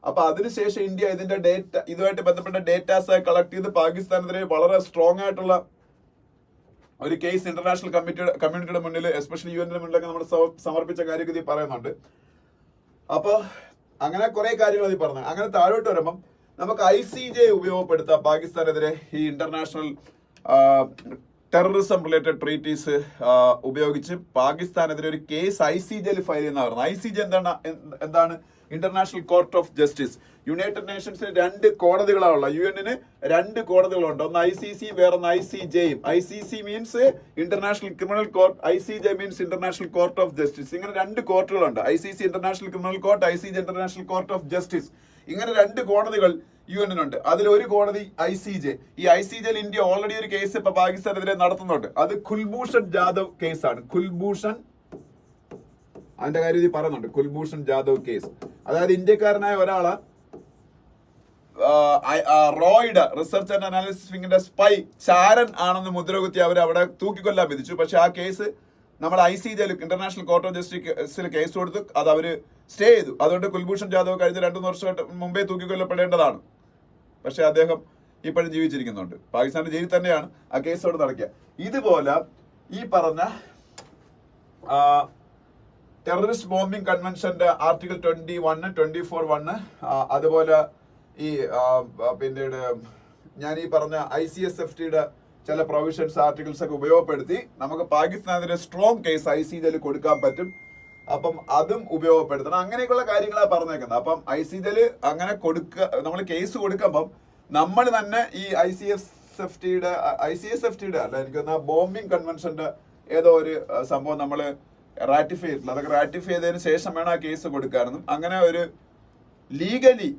അപ്പൊ അതിനുശേഷം ഇന്ത്യ ഇതിന്റെ ഇതുമായിട്ട് ബന്ധപ്പെട്ട ഡേറ്റാസ് കളക്ട് ചെയ്ത് പാകിസ്ഥാനെതിരെ വളരെ സ്ട്രോങ് ആയിട്ടുള്ള ഒരു കേസ് ഇന്റർനാഷണൽ കമ്മ്യൂണിറ്റിയുടെ മുന്നിൽ, എസ്പെഷ്യലി UN മുന്നിലൊക്കെ നമ്മൾ സമർപ്പിച്ച കാര്യഗതി പറയുന്നുണ്ട്. അപ്പൊ അങ്ങനെ കുറെ കാര്യങ്ങൾ അതിൽ പറഞ്ഞു. അങ്ങനെ താഴോട്ട് വരുമ്പം നമുക്ക് ICJ ഉപയോഗപ്പെടുത്താം പാകിസ്ഥാനെതിരെ. ഈ ഇന്റർനാഷണൽ ടെററിസം റിലേറ്റഡ് ട്രീറ്റീസ് ഉപയോഗിച്ച് പാകിസ്ഥാനെതിരെ ഒരു കേസ് ICJ ഫയൽ ചെയ്യുന്ന പറഞ്ഞു. ICJ എന്താണ്? International court of justice. United നേഷൻസിന് 2 കോടതികളാണുള്ള. UN 2 കോടതികളുണ്ട്. ഒന്ന് ICC, വേറൊന്ന് ICJ. ICC means international criminal court, ICJ means international court of justice. ഇങ്ങനെ 2 കോർട്ടുകളുണ്ട്. ICC international criminal court, ICJ international court of justice. ഇങ്ങനെ 2 കോടതികൾ UN അതിൽ ഒരു കോടതി ICJ. ഈ ICJ ഇന്ത്യ ഓൾറെഡി ഒരു കേസ് ഇപ്പൊ പാകിസ്ഥാനെതിരെ നടത്തുന്നുണ്ട്. അത് കുൽഭൂഷൺ ജാദവ് കേസാണ്. അതിന്റെ കാര്യം ഇതിൽ പറയുന്നുണ്ട്. കുൽഭൂഷൺ ജാദവ് കേസ്, അതായത് ഇന്ത്യക്കാരനായ ഒരാള് റോയുടെ റിസർച്ച് ആൻഡ് അനാലിസിസ് വിങ്ങിന്റെ സ്പൈ ചാരൻ ആണെന്ന് മുദ്രകുത്തി അവർ അവിടെ തൂക്കിക്കൊല്ലാൻ വിധിച്ചു. പക്ഷെ ആ കേസ് നമ്മൾ ICJ ഇന്റർനാഷണൽ കോർട്ട് ഓഫ് ജസ്റ്റിസിൽ കേസ് കൊടുത്തു. അത് അവര് സ്റ്റേ ചെയ്തു. അതുകൊണ്ട് കുൽഭൂഷൺ ജാദവ് കഴിഞ്ഞ 2 വർഷമായിട്ട് മുമ്പേ തൂക്കിക്കൊല്ലപ്പെടേണ്ടതാണ്. പക്ഷെ അദ്ദേഹം ഇപ്പോഴും ജീവിച്ചിരിക്കുന്നുണ്ട്. പാകിസ്ഥാന്റെ ജയിലിൽ തന്നെയാണ്. ആ കേസോട് നടക്കുക. ഇതുപോലെ ഈ പറഞ്ഞ ടെററിസ്റ്റ് ബോംബിംഗ് കൺവെൻഷന്റെ ആർട്ടിക്കിൾ 21, 24(1), അതുപോലെ ഈ പിന്നീട് ഞാൻ ഈ പറഞ്ഞ ICSFTയുടെ ചില പ്രൊവിഷൻസ്, ആർട്ടിക്കിൾസ് ഒക്കെ ഉപയോഗപ്പെടുത്തി നമുക്ക് പാകിസ്ഥാനെതിരെ സ്ട്രോങ് കേസ് ICJ കൊടുക്കാൻ പറ്റും. അപ്പം അതും ഉപയോഗപ്പെടുത്തണം. അങ്ങനെയൊക്കെയുള്ള കാര്യങ്ങളാണ് പറഞ്ഞേക്കുന്നത്. അപ്പം ICJ അങ്ങനെ നമ്മൾ കേസ് കൊടുക്കുമ്പം നമ്മൾ തന്നെ ഈ ICSFTയുടെ അല്ല എനിക്കൊന്ന് ബോംബിംഗ് കൺവെൻഷന്റെ ഏതോ ഒരു സംഭവം നമ്മൾ റാറ്റിഫൈ ചെയ്തിട്ടില്ല. അതൊക്കെ റാറ്റിഫൈ ചെയ്തതിന് ശേഷം വേണം ആ കേസ് കൊടുക്കാനെന്നും അങ്ങനെ ഒരു ലീഗലി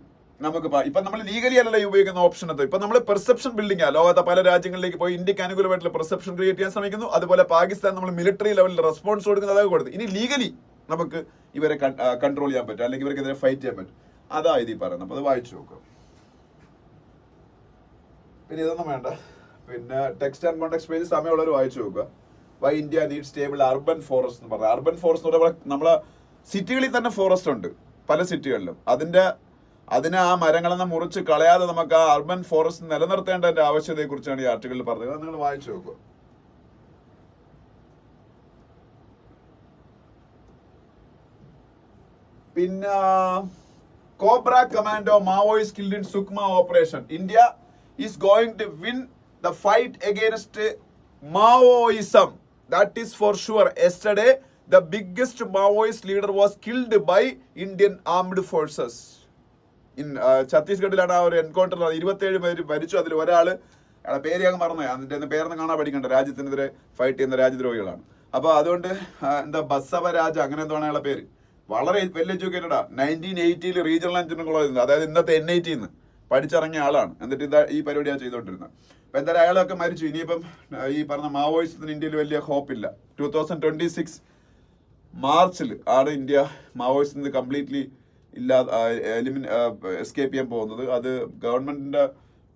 നമുക്ക് ഇപ്പൊ നമ്മൾ ലീഗലി അല്ലല്ലോ ഉപയോഗിക്കുന്ന ഓപ്ഷൻ അത്. ഇപ്പൊ നമ്മൾ പെർസെപ്ഷൻ ബിൽഡിംഗ് ലോകത്തെ പല രാജ്യങ്ങളിലേക്ക് പോയി ഇന്ത്യക്ക് അനുകൂലമായിട്ടുള്ള പെർസെപ്ഷൻ ക്രിയേറ്റ് ചെയ്യാൻ ശ്രമിക്കുന്നു. അതുപോലെ പാകിസ്ഥാൻ നമ്മൾ മിലിറ്ററി ലെവലിൽ റെസ്പോൺസ് കൊടുക്കുന്നത് അതൊക്കെ കൊടുത്തു. ഇനി ലീഗലി നമുക്ക് ഇവരെ കൺട്രോൾ ചെയ്യാൻ പറ്റും, അല്ലെങ്കിൽ ഇവർക്കെതിരെ ഫൈറ്റ് ചെയ്യാൻ പറ്റും. അതാ ഇതിൽ പറയുന്നത്. അപ്പൊ അത് വായിച്ചു നോക്കുക. പിന്നെ ഇതൊന്നും വേണ്ട. പിന്നെ ടെക്സ്റ്റ് ആൻഡ് കോണ്ടെക്സ്റ്റ് പേജ് സമയമുള്ളവർ വായിച്ചു നോക്കുക. Why India need stable urban forest എന്ന് പറഞ്ഞാൽ, അർബൻ ഫോറസ്റ്റ് എന്ന് പറയുമ്പോൾ നമ്മളെ സിറ്റികളിൽ തന്നെ ഫോറസ്റ്റ് ഉണ്ട് പല സിറ്റികളിലും. അതിനെ ആ മരങ്ങളെന്ന് മുറിച്ച് കളയാതെ നമുക്ക് ആ അർബൻ ഫോറസ്റ്റ് നിലനിർത്തേണ്ടതിന്റെ ആവശ്യകതയെ കുറിച്ചാണ് ഈ ആർട്ടിക്കിളിൽ പറഞ്ഞത്. അത് നിങ്ങൾ വായിച്ചു നോക്കുക. പിന്നെ COBRA commando Maoist killed in Sukma operation. India is going to win the fight against Maoism. That is for sure. Yesterday, the biggest Maoist leader was killed by Indian armed forces. In ഛത്തീസ്ഗഡിലാണ് ആ ഒരു എൻകൗണ്ടർ. 27 പേര് മരിച്ചു. അതിൽ ഒരാള് പേര് ഞങ്ങൾ മറന്നു, അതിന്റെ പേരൊന്നും കാണാൻ പഠിക്കണ്ട. രാജ്യത്തിനെതിരെ ഫൈറ്റ് ചെയ്യുന്ന രാജ്യദ്രോഹികളാണ്. അപ്പൊ അതുകൊണ്ട് എന്താ ബസവരാജ അങ്ങനെ എന്താണ് അയാളുടെ പേര്. വളരെ വെൽ എഡ്യൂക്കേറ്റഡാ. 1980 റീജിയണൽ എഞ്ചിനീയറിംഗ്, അതായത് ഇന്നത്തെ NIT പഠിച്ചിറങ്ങിയ ആളാണ്. എന്നിട്ട് ഈ പരിപാടിയാണ് ചെയ്തുകൊണ്ടിരുന്നത്. അപ്പൊ എന്തായാലും അയാളൊക്കെ മരിച്ചു. ഇനിയിപ്പം ഈ പറഞ്ഞ മാവോയിസത്തിന് ഇന്ത്യയിൽ വലിയ ഹോപ്പില്ല. 2026 മാർച്ചിൽ ആണ് ഇന്ത്യ മാവോയിസത്തിന് കംപ്ലീറ്റ്ലി എസ്കേപ്പ് ചെയ്യാൻ പോകുന്നത്. അത് ഗവൺമെന്റിന്റെ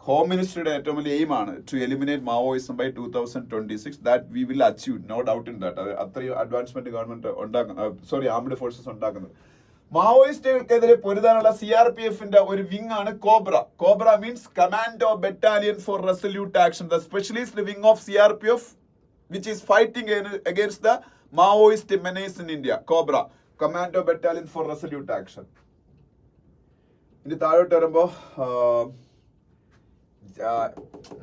ഹോം മിനിസ്ട്രിയുടെ ഏറ്റവും വലിയ എയിം ആണ് to eliminate Maoism by 2026. That we will achieve, no doubt in that. അത്രയും അഡ്വാൻസ്മെന്റ് ഗവൺമെന്റ് ആംഡ് ഫോഴ്സസ് ഉണ്ടാക്കുന്നത്. മാവോയിസ്റ്റുകൾക്കെതിരെ പൊരുതാനുള്ള CRPFന്റെ ഒരു വിങ് ആണ് COBRA. COBRA means commando battalion for resolute action, the specialist wing of CRPF which is fighting against the Maoist menace in India. COBRA, commando battalion for resolute action. ഇനി താഴോട്ട് വരുമ്പോ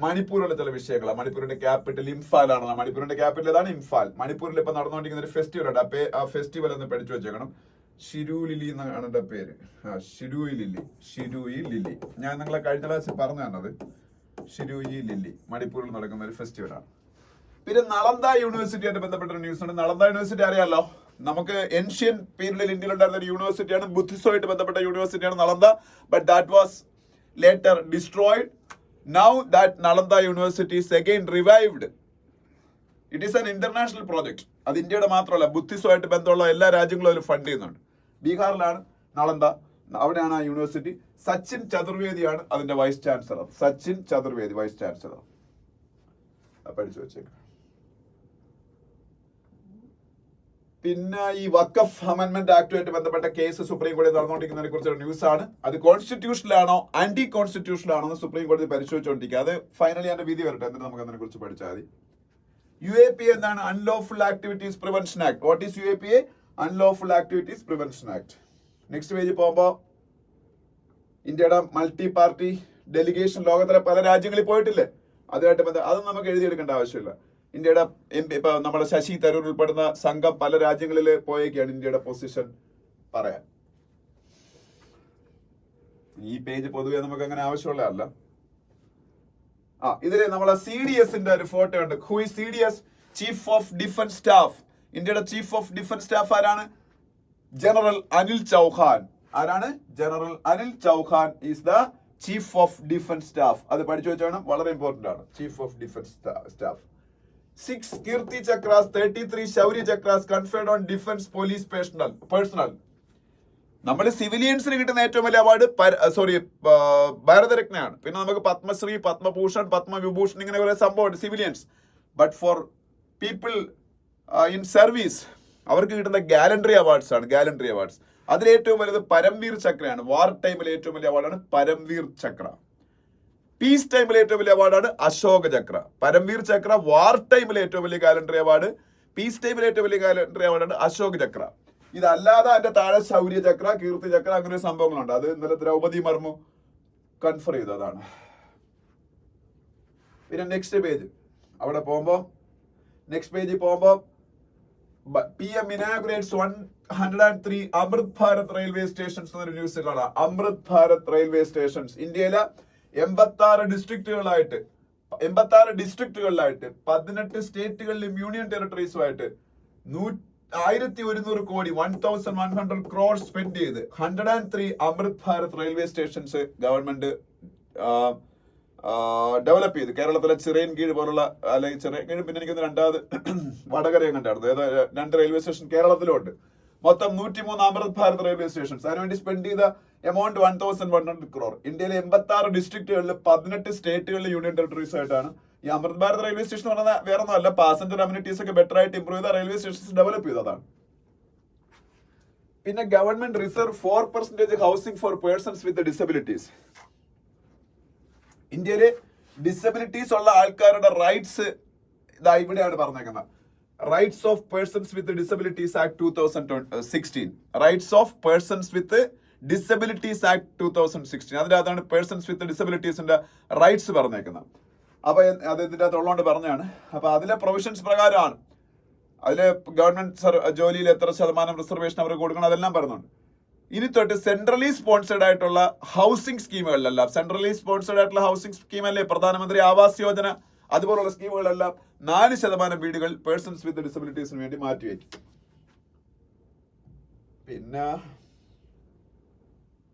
മണിപ്പൂരിലുള്ള ചില വിഷയങ്ങളാണ്. മണിപ്പൂരിന്റെ ക്യാപിറ്റൽ ഇംഫാൽ ആണല്ലോ. മണിപ്പൂരിന്റെ ക്യാപിറ്റൽ ഏതാണ്? ഇംഫാൽ. മണിപ്പൂരിൽ ഇപ്പൊ നടന്നുകൊണ്ടിരിക്കുന്ന ഒരു ഫെസ്റ്റിവൽ ഉണ്ട്. ആ ഫെസ്റ്റിവൽ ഒന്ന് പഠിച്ചു വെച്ചേക്കണം. ഷിരൂലിലി എന്നാണ് എന്റെ പേര്. ഷിരൂയി ലില്ലി. ഞാൻ നിങ്ങളെ കഴിഞ്ഞ ക്ലാസ്സിൽ പറഞ്ഞു തന്നത് ഷിരൂയി ലില്ലി മണിപ്പൂരിൽ നടക്കുന്ന ഒരു ഫെസ്റ്റിവലാണ്. പിന്നെ നളന്ദ യൂണിവേഴ്സിറ്റിയായിട്ട് ബന്ധപ്പെട്ട ഒരു ന്യൂസ് ഉണ്ട്. നളന്ദ യൂണിവേഴ്സിറ്റി അറിയാലോ, നമുക്ക് ഏൻഷ്യൻ പീരീഡിൽ ഇന്ത്യയിൽ ഉണ്ടായിരുന്ന ഒരു യൂണിവേഴ്സിറ്റിയാണ്. ബുദ്ധിസവുമായിട്ട് ബന്ധപ്പെട്ട യൂണിവേഴ്സിറ്റിയാണ് Nalanda. But that was later destroyed. Now that Nalanda university is again revived. It is an international project. അത് ഇന്ത്യയുടെ മാത്രമല്ല, ബുദ്ധിസവുമായിട്ട് ബന്ധമുള്ള എല്ലാ രാജ്യങ്ങളും അതിൽ ഫണ്ട് ചെയ്യുന്നുണ്ട്. ബീഹാറിലാണ് നളന്ദ, അവിടെയാണ് ആ യൂണിവേഴ്സിറ്റി. സച്ചിൻ ചതുർവേദിയാണ് അതിന്റെ vice chancellor. Sachin Chaturvedi vice chancellor. പഠിച്ചു വെച്ചേക്കാം. പിന്നെ ഈ വഖഫ് അമെന്റ്മെന്റ് ആക്ടുമായിട്ട് ബന്ധപ്പെട്ട കേസ് സുപ്രീം കോടതി നടന്നുകൊണ്ടിരിക്കുന്നതിനെ കുറിച്ചുള്ള ന്യൂസ് ആണ്. അത് കോൺസ്റ്റിറ്റ്യൂഷനിലാണോ ആന്റി കോൺസ്റ്റിറ്റ്യൂഷനിലാണോ എന്ന് സുപ്രീം കോടതി പരിശോധിച്ചുകൊണ്ടിരിക്കുക. അത് ഫൈനലി അതിന്റെ വിധി വരട്ടെ, എന്നിട്ട് നമുക്ക് അതിനെ കുറിച്ച് പഠിച്ചാൽ മതി. UAPA എന്താണ്? Unlawful activities prevention act. What is UAPA? Unlawful activities prevention act. Next page പോകുമ്പോ ഇന്ത്യയുടെ മൾട്ടി പാർട്ടി ഡെലിഗേഷൻ ലോകത്തിലെ പല രാജ്യങ്ങളിൽ പോയിട്ടില്ലേ, അതുമായിട്ട് അതൊന്നും നമുക്ക് എഴുതിയെടുക്കേണ്ട ആവശ്യമില്ല. ഇന്ത്യയുടെ ഇപ്പൊ നമ്മുടെ ശശി തരൂർ ഉൾപ്പെടുന്ന സംഘം പല രാജ്യങ്ങളിൽ പോയേക്കാണ് ഇന്ത്യയുടെ പൊസിഷൻ പറയാൻ. ഈ പേജ് പൊതുവെ നമുക്ക് അങ്ങനെ ആവശ്യമുള്ള അല്ല. ഇതില് നമ്മളെ CDSന്റെ ഒരു ഫോട്ടോ ഉണ്ട്. Who is CDS? Chief of defence staff. ഇന്ത്യയുടെ ചീഫ് ഓഫ് ഡിഫൻസ് സ്റ്റാഫ് ആരാണ്? ജനറൽ അനിൽ ചൗഹാൻ. ആരാണ്? General Anil Chauhan is the chief of defence staff. അത് പഠിച്ചു വെച്ചാണ്, വളരെ ഇമ്പോർട്ടന്റ് ആണ്. Chief of defence staff. 6 Kirti Chakras, 33 Shaurya Chakras conferred on defence police personnel. നമ്മൾ സിവിലിയൻസിന് കിട്ടുന്ന ഏറ്റവും വലിയ അവാർഡ് ഭാരതരത്നയാണ്. പിന്നെ നമുക്ക് പത്മശ്രീ, പത്മഭൂഷൺ, പത്മവിഭൂഷൺ ഇങ്ങനെ കുറെ സംഭവമുണ്ട് civilians. But for people in service അവർക്ക് കിട്ടുന്ന ഗാലൻട്രി അവാർഡ്സ് ആണ്. ഗാലൻട്രി അവാർഡ്സ് അതിൽ ഏറ്റവും വലുത് പരംവീർ ചക്രയാണ്. വാർ ടൈമിലെ ഏറ്റവും വലിയ അവാർഡാണ് പരംവീർ ചക്ര. പീസ് ടൈമിലെ ഏറ്റവും വലിയ അവാർഡാണ് അശോക ചക്ര. പരംവീർ ചക്ര വാർ ടൈമിലെ ഏറ്റവും വലിയ ഗാലൻട്രി അവാർഡ്. പീസ് ടൈമിലെ ഏറ്റവും വലിയ ഗാലൻട്രി അവാർഡാണ് അശോക് ചക്ര. ഇതല്ലാതെ അതിന്റെ താഴെ ശൗര്യ ചക്ര, കീർത്തി ചക്ര അങ്ങനെ സംഭവങ്ങളുണ്ട്. അത് ഇന്നലെ ദ്രൗപദി മുർമു കൺഫർ ചെയ്തതാണ്. പിന്നെ നെക്സ്റ്റ് പേജ് അവിടെ പോകുമ്പോ നെക്സ്റ്റ് പേജിൽ പോകുമ്പോ PM inaugurates 103 Amrit Bharat railway stations എന്നൊരു ന്യൂസ് കാണാം. അമൃത് ഭാരത് റെയിൽവേ സ്റ്റേഷൻസ് ഇന്ത്യയിലെ 86 ഡിസ്ട്രിക്റ്റുകളിലായിട്ട് 18 സ്റ്റേറ്റുകളിലും യൂണിയൻ ടെറിട്ടറീസുമായിട്ട് 1100 കോടി 1100 crore സ്പെൻഡ് ചെയ്ത് 103 Amrit Bharat railway stations government develop ചെയ്ത്. കേരളത്തിലെ ചിറയൻകീഴ് പോലുള്ള, അല്ലെങ്കിൽ ചിറയൻകീഴ് പിന്നെ എനിക്കൊന്ന് രണ്ടാമത് വടകരയും കണ്ടായിരുന്നു. ഏതാ 2 റെയിൽവേ സ്റ്റേഷൻ കേരളത്തിലും ഉണ്ട്. മൊത്തം 103 അമൃത് ഭാരത് റെയിൽവേ സ്റ്റേഷൻസ്. അതിനുവേണ്ടി സ്പെൻഡ് ചെയ്ത എമൗണ്ട് 1100 crore. ഇന്ത്യയിലെ 86 ഡിസ്ട്രിക്റ്റുകളിൽ 18 സ്റ്റേറ്റുകളിലെ യൂണിയൻ ടെറിട്ടറീസ് ആയിട്ടാണ് ഈ അമൃത് ഭാരത് റെയിൽവേ സ്റ്റേഷൻ എന്ന് പറഞ്ഞാൽ വേറെ ഒന്നും അല്ല, പാസഞ്ചർ അമ്യൂണിറ്റീസ് ഒക്കെ ബെറ്റർ ആയിട്ട് ഇംപ്രൂവ് ചെയ്ത റെയിൽവേ സ്റ്റേഷൻസ് ഡെവലപ്പ് ചെയ്തതാണ്. പിന്നെ government reserve 4% housing for persons with disabilities. ഇന്ത്യയിലെ ഡിസബിലിറ്റീസ് ഉള്ള ആൾക്കാരുടെ റൈറ്റ്സ് ഇതാ ഇവിടെയാണ് പറഞ്ഞേക്കുന്നത്. Rights of persons with disabilities act 2016. Rights of persons with disabilities act 2016. അതിനകത്താണ് പേഴ്സൺസ് വിത്ത് ഡിസബിലിറ്റീസിന്റെ റൈറ്റ്സ് പറഞ്ഞേക്കുന്നത്. അപ്പൊ അത് ഇതിന്റെ അകത്ത് ഉള്ളതുകൊണ്ട് പറഞ്ഞാണ്. അപ്പൊ അതിലെ പ്രൊവിഷൻസ് പ്രകാരമാണ്, അതിലെ ഗവൺമെന്റ് ജോലിയിൽ എത്ര ശതമാനം റിസർവേഷൻ അവർ കൊടുക്കണം അതെല്ലാം പറയുന്നുണ്ട്. ഇനി തൊട്ട് സെൻട്രലി സ്പോൺസേഡ് ആയിട്ടുള്ള ഹൗസിംഗ് സ്കീമുകളിലെല്ലാം, സെൻട്രലി സ്പോൺസേഡ് ആയിട്ടുള്ള ഹൗസിംഗ് സ്കീമല്ലേ പ്രധാനമന്ത്രി ആവാസ് യോജന, അതുപോലുള്ള സ്കീമുകളെല്ലാം 4% വീടുകൾ പേഴ്സൺസ് വിത്ത് ഡിസബിലിറ്റീസിന് വേണ്ടി മാറ്റിവെക്കും. പിന്നെ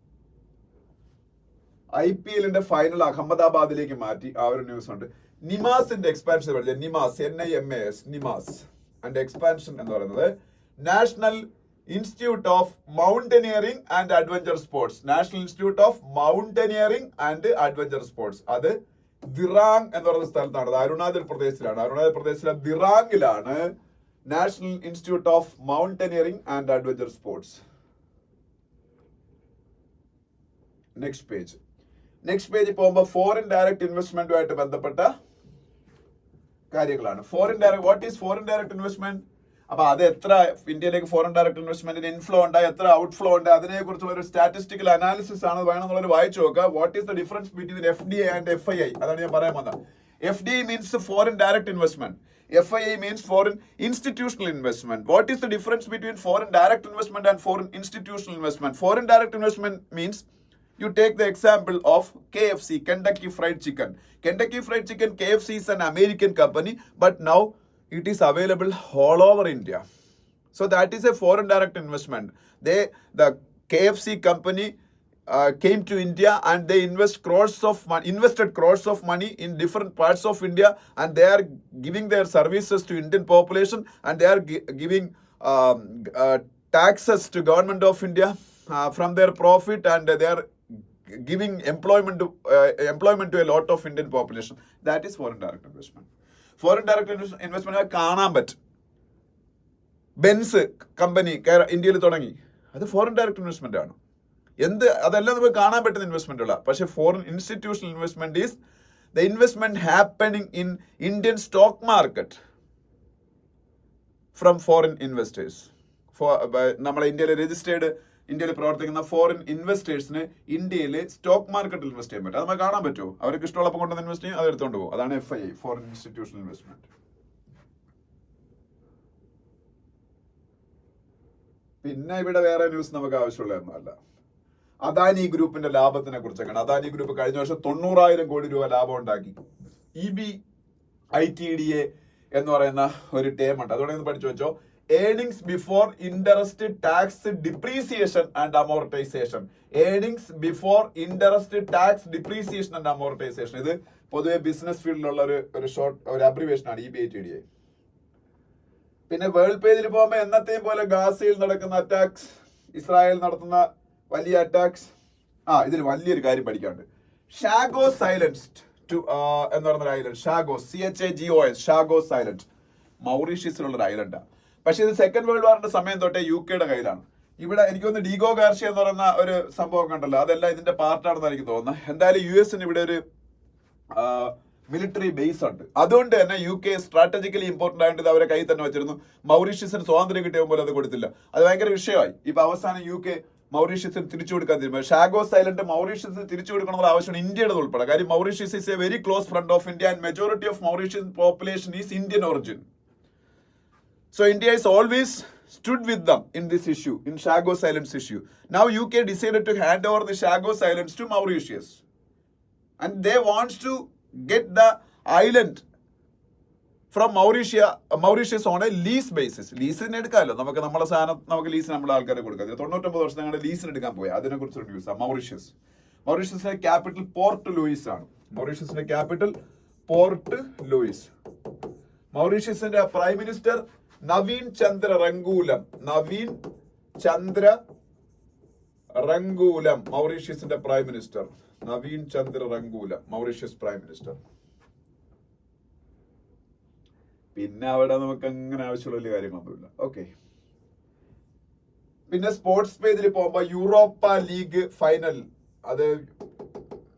IPL ഫൈനൽ അഹമ്മദാബാദിലേക്ക് മാറ്റി, ആ ഒരു ന്യൂസ് ഉണ്ട്. നിമാസിന്റെ എക്സ്പാൻഷൻ പഠിച്ച നിമാസ്, NIMAS, നിമാസ് അതിന്റെ എക്സ്പാൻഷൻ എന്ന് പറയുന്നത് national institute of mountaineering and adventure sports. National institute of mountaineering and adventure sports. അത് ദിറാങ് എന്ന് പറയുന്ന സ്ഥലത്താണ്. അത് അരുണാചൽ പ്രദേശിലാണ്. അരുണാചൽ പ്രദേശിലെ ദിറാങ്ങിലാണ് national institute of mountaineering and adventure sports. Next page പോകുമ്പോൾ ഫോറിൻ ഡയറക്ട് ഇൻവെസ്റ്റ്മെന്റുമായിട്ട് ബന്ധപ്പെട്ട കാര്യങ്ങളാണ്. What is foreign direct investment? അപ്പൊ അത് എത്ര ഇന്ത്യയിലേക്ക് ഫോറിൻ ഡയറക്ട് ഇൻവെസ്റ്റ്മെന്റിന് ഇൻഫ്ലോ ഉണ്ട്, എത്ര ഔട്ട്ഫ്ലോ ഉണ്ട്, അതിനെ കുറിച്ചുള്ള ഒരു സ്റ്റാറ്റിസ്റ്റിക്കൽ അനാലിസിസ് ആണ്. വേണമെന്നുള്ളൊരു വായിച്ചു നോക്കുക. What is the difference between FDI and FII? അതാണ് ഞാൻ പറയാൻ വന്നത്. FDI means foreign direct investment. FII means foreign institutional investment. What is the difference between foreign direct investment and foreign institutional investment? Foreign direct investment means, you take the example of KFC, Kentucky Fried Chicken. Kentucky Fried Chicken, KFC is an American company, but now it is available all over India. So that is a foreign direct investment. The KFC company came to India and they invested crores of money in different parts of India, and they are giving their services to Indian population, and they are giving taxes to government of India from their profit, and they are giving employment to a lot of Indian population. That is foreign direct investment. Foreign direct investment കാണാൻ പറ്റും. ബെൻസ് കമ്പനി ഇന്ത്യയിൽ തുടങ്ങി, അത് ഫോറിൻ ഡയറക്ട് ഇൻവെസ്റ്റ്മെന്റ് ആണ്. അതെല്ലാം നമുക്ക് കാണാൻ പറ്റുന്ന ഇൻവെസ്റ്റ്മെന്റ് ഉള്ള. പക്ഷെ foreign institutional investment is the investment happening in Indian stock market from foreign investors. നമ്മളെ ഇന്ത്യയിൽ പ്രവർത്തിക്കുന്ന ഫോറിൻ ഇൻവെസ്റ്റേഴ്സിന് ഇന്ത്യയിലെ സ്റ്റോക്ക് മാർക്കറ്റിൽ ഇൻവെസ്റ്റ് ചെയ്യാൻ പറ്റും. അത് നമുക്ക് കാണാൻ പറ്റുമോ? അവർക്ക് ഇഷ്ടമുള്ളപ്പോൾ കൊണ്ടുവന്ന് ഇൻവെസ്റ്റ് ചെയ്യും, അത് എടുത്തുകൊണ്ട് പോകും. അതാണ് FII, ഫോറിൻ ഇൻസ്റ്റിറ്റ്യൂഷണൽ ഇൻവെസ്റ്റ്മെന്റ്. പിന്നെ ഇവിടെ വേറെ ന്യൂസ് നമുക്ക് ആവശ്യമുള്ളതൊന്നുമല്ല. അദാനി ഗ്രൂപ്പിന്റെ ലാഭത്തിനെ കുറിച്ചൊക്കെയാണ്. അദാനി ഗ്രൂപ്പ് കഴിഞ്ഞ വർഷം 90,000 കോടി രൂപ ലാഭം ഉണ്ടാക്കി. EBITDA എന്ന് പറയുന്ന ഒരു ടേം ഉണ്ട്, അതോടെ ഒന്ന് പഠിച്ചു വെച്ചോ. Earnings before interest tax depreciation and amortisation. Earnings before interest tax depreciation and amortisation. ഇത് പൊതുവെ ബിസിനസ് ഫീൽഡിലുള്ള ഒരു അബ്രിവേഷൻ ആണ് EBITDA. പിന്നെ വേൾഡ് പേജിൽ പോകുമ്പോൾ എന്നത്തെയും പോലെ ഗാസയിൽ നടക്കുന്ന അറ്റാക്സ്, ഇസ്രായേൽ നടത്തുന്ന വലിയ അറ്റാക്സ്. ഇതിൽ വലിയൊരു കാര്യം പഠിക്കാനുണ്ട്. ഷാഗോസ് ഐലൻഡ് എന്ന് പറയുന്ന ഐലൻഡ്, ഷാഗോസ്, CHAGOS, ഷാഗോസ് ഐലൻഡ് മൗറീഷ്യസിലുള്ള ഒരു ഐലൻഡാണ്. പക്ഷെ ഇത് സെക്കൻഡ് വേൾഡ് വാറിന്റെ സമയം തൊട്ടേ UK കയ്യിലാണ്. ഇവിടെ എനിക്കൊന്ന് ഡീഗോ ഗാർഷ്യ എന്ന് പറയുന്ന ഒരു സംഭവം കണ്ടല്ലോ, അതെല്ലാം ഇതിന്റെ പാർട്ടാണെന്ന് എനിക്ക് തോന്നുന്നത്. എന്തായാലും US ഇവിടെ ഒരു മിലിറ്ററി ബേസ് ഉണ്ട്. അതുകൊണ്ട് തന്നെ UK സ്ട്രാറ്റജിക്കലി ഇമ്പോർട്ടന്റ് ആയിട്ട് അവരെ കയ്യിൽ തന്നെ വെച്ചിരുന്നു. മൗറീഷ്യസിന് സ്വാതന്ത്ര്യം കിട്ടിയപ്പോൾ അത് കൊടുത്തില്ല. അത് ഭയങ്കര വിഷയമായി. ഇപ്പൊ അവസാനം UK മൗറീഷ്യസിന് തിരിച്ചു കൊടുക്കാൻ തീരുമാനിച്ചു. ഷാഗോസ് ഐലൻഡ് മൗറീഷ്യസിന് തിരിച്ചു കൊടുക്കണമെന്നുള്ള ആവശ്യമാണ് ഇന്ത്യയുടെ ഉൾപ്പെടെ. കാര്യം Mauritius is A very close friend of India and majority of Mauritian population is Indian origin. So India is always stood with them in this issue, in Chagos Islands issue. Now UK decided to hand over the Chagos Islands to Mauritius. And they want to get the island from Mauritius on a lease basis. ലീസിന് എടുക്കാമല്ലോ, നമുക്ക് നമ്മളെ സാധനം നമുക്ക് ലീസിന് നമ്മളെ ആൾക്കാരെ കൊടുക്കാം. 99 വർഷം ഞങ്ങളുടെ ലീസിന് എടുക്കാൻ പോയി. അതിനെ കുറിച്ചൊരു ന്യൂസാണ്. മൗറീഷ്യസിന്റെ ക്യാപിറ്റൽ പോർട്ട് ലൂയിസ് ആണ്. മൗറീഷ്യസിന്റെ ക്യാപിറ്റൽ പോർട്ട് ലൂയിസ്. മൗറീഷ്യസിന്റെ പ്രൈം മിനിസ്റ്റർ നവീൻ ചന്ദ്ര റംഗൂലം. മൗറീഷ്യസിന്റെ prime minister Navin Chandra Ramgoolam, Mauritius prime minister. പിന്നെ അവിടെ നമുക്ക് അങ്ങനെ ആവശ്യമുള്ള വലിയ കാര്യങ്ങളൊന്നുമില്ല. ഓക്കെ, പിന്നെ സ്പോർട്സ് പേജിൽ പോകുമ്പോ യൂറോപ്പ ലീഗ് ഫൈനൽ, അത്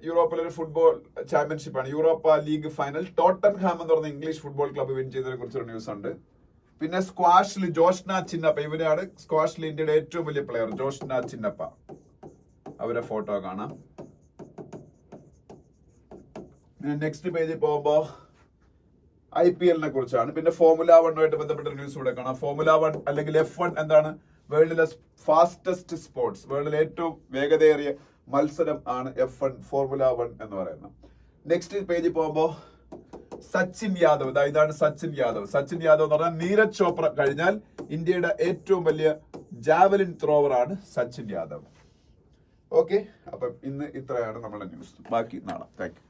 യൂറോപ്പിലൊരു ഫുട്ബോൾ ചാമ്പ്യൻഷിപ്പ് ആണ്. യൂറോപ്പ ലീഗ് ഫൈനൽ ടോട്ടൻഹാം എന്ന് പറഞ്ഞ ഇംഗ്ലീഷ് ഫുട്ബോൾ ക്ലബ്ബ് വിൻ ചെയ്തതിനെ കുറിച്ചൊരു ന്യൂസ് ഉണ്ട്. പിന്നെ സ്ക്വാഷിൽ ജോഷ്ന ചിന്നപ്പ, ഇവരാണ് സ്ക്വാഷിൽ ഇന്ത്യയുടെ ഏറ്റവും വലിയ പ്ലെയർ, ജോഷ്ന ചിന്നപ്പ. അവരെ ഫോട്ടോ കാണാം. നെക്സ്റ്റ് പേജിൽ പോകുമ്പോ IPL കുറിച്ചാണ്. പിന്നെ ഫോർമുല 1 ബന്ധപ്പെട്ട ന്യൂസ് ഇവിടെ കാണാം. ഫോർമുല 1 അല്ലെങ്കിൽ F1 എന്താണ്? വേൾഡിലെ ഫാസ്റ്റസ്റ്റ് സ്പോർട്സ്, വേൾഡിലെ ഏറ്റവും വേഗതയേറിയ മത്സരം ആണ് F1, ഫോർമുല 1 എന്ന് പറയുന്നത്. നെക്സ്റ്റ് പേജിൽ പോകുമ്പോ സച്ചിൻ യാദവ്, ഇതാണ് സച്ചിൻ യാദവ്. സച്ചിൻ യാദവ് എന്ന് പറഞ്ഞാൽ നീരജ് ചോപ്ര കഴിഞ്ഞാൽ ഇന്ത്യയുടെ ഏറ്റവും വലിയ ജാവലിൻ ത്രോവർ ആണ് സച്ചിൻ യാദവ്. ഓക്കെ, അപ്പം ഇന്ന് ഇത്രയാണ് നമ്മുടെ ന്യൂസ്. ബാക്കി നാളെ. Thank you.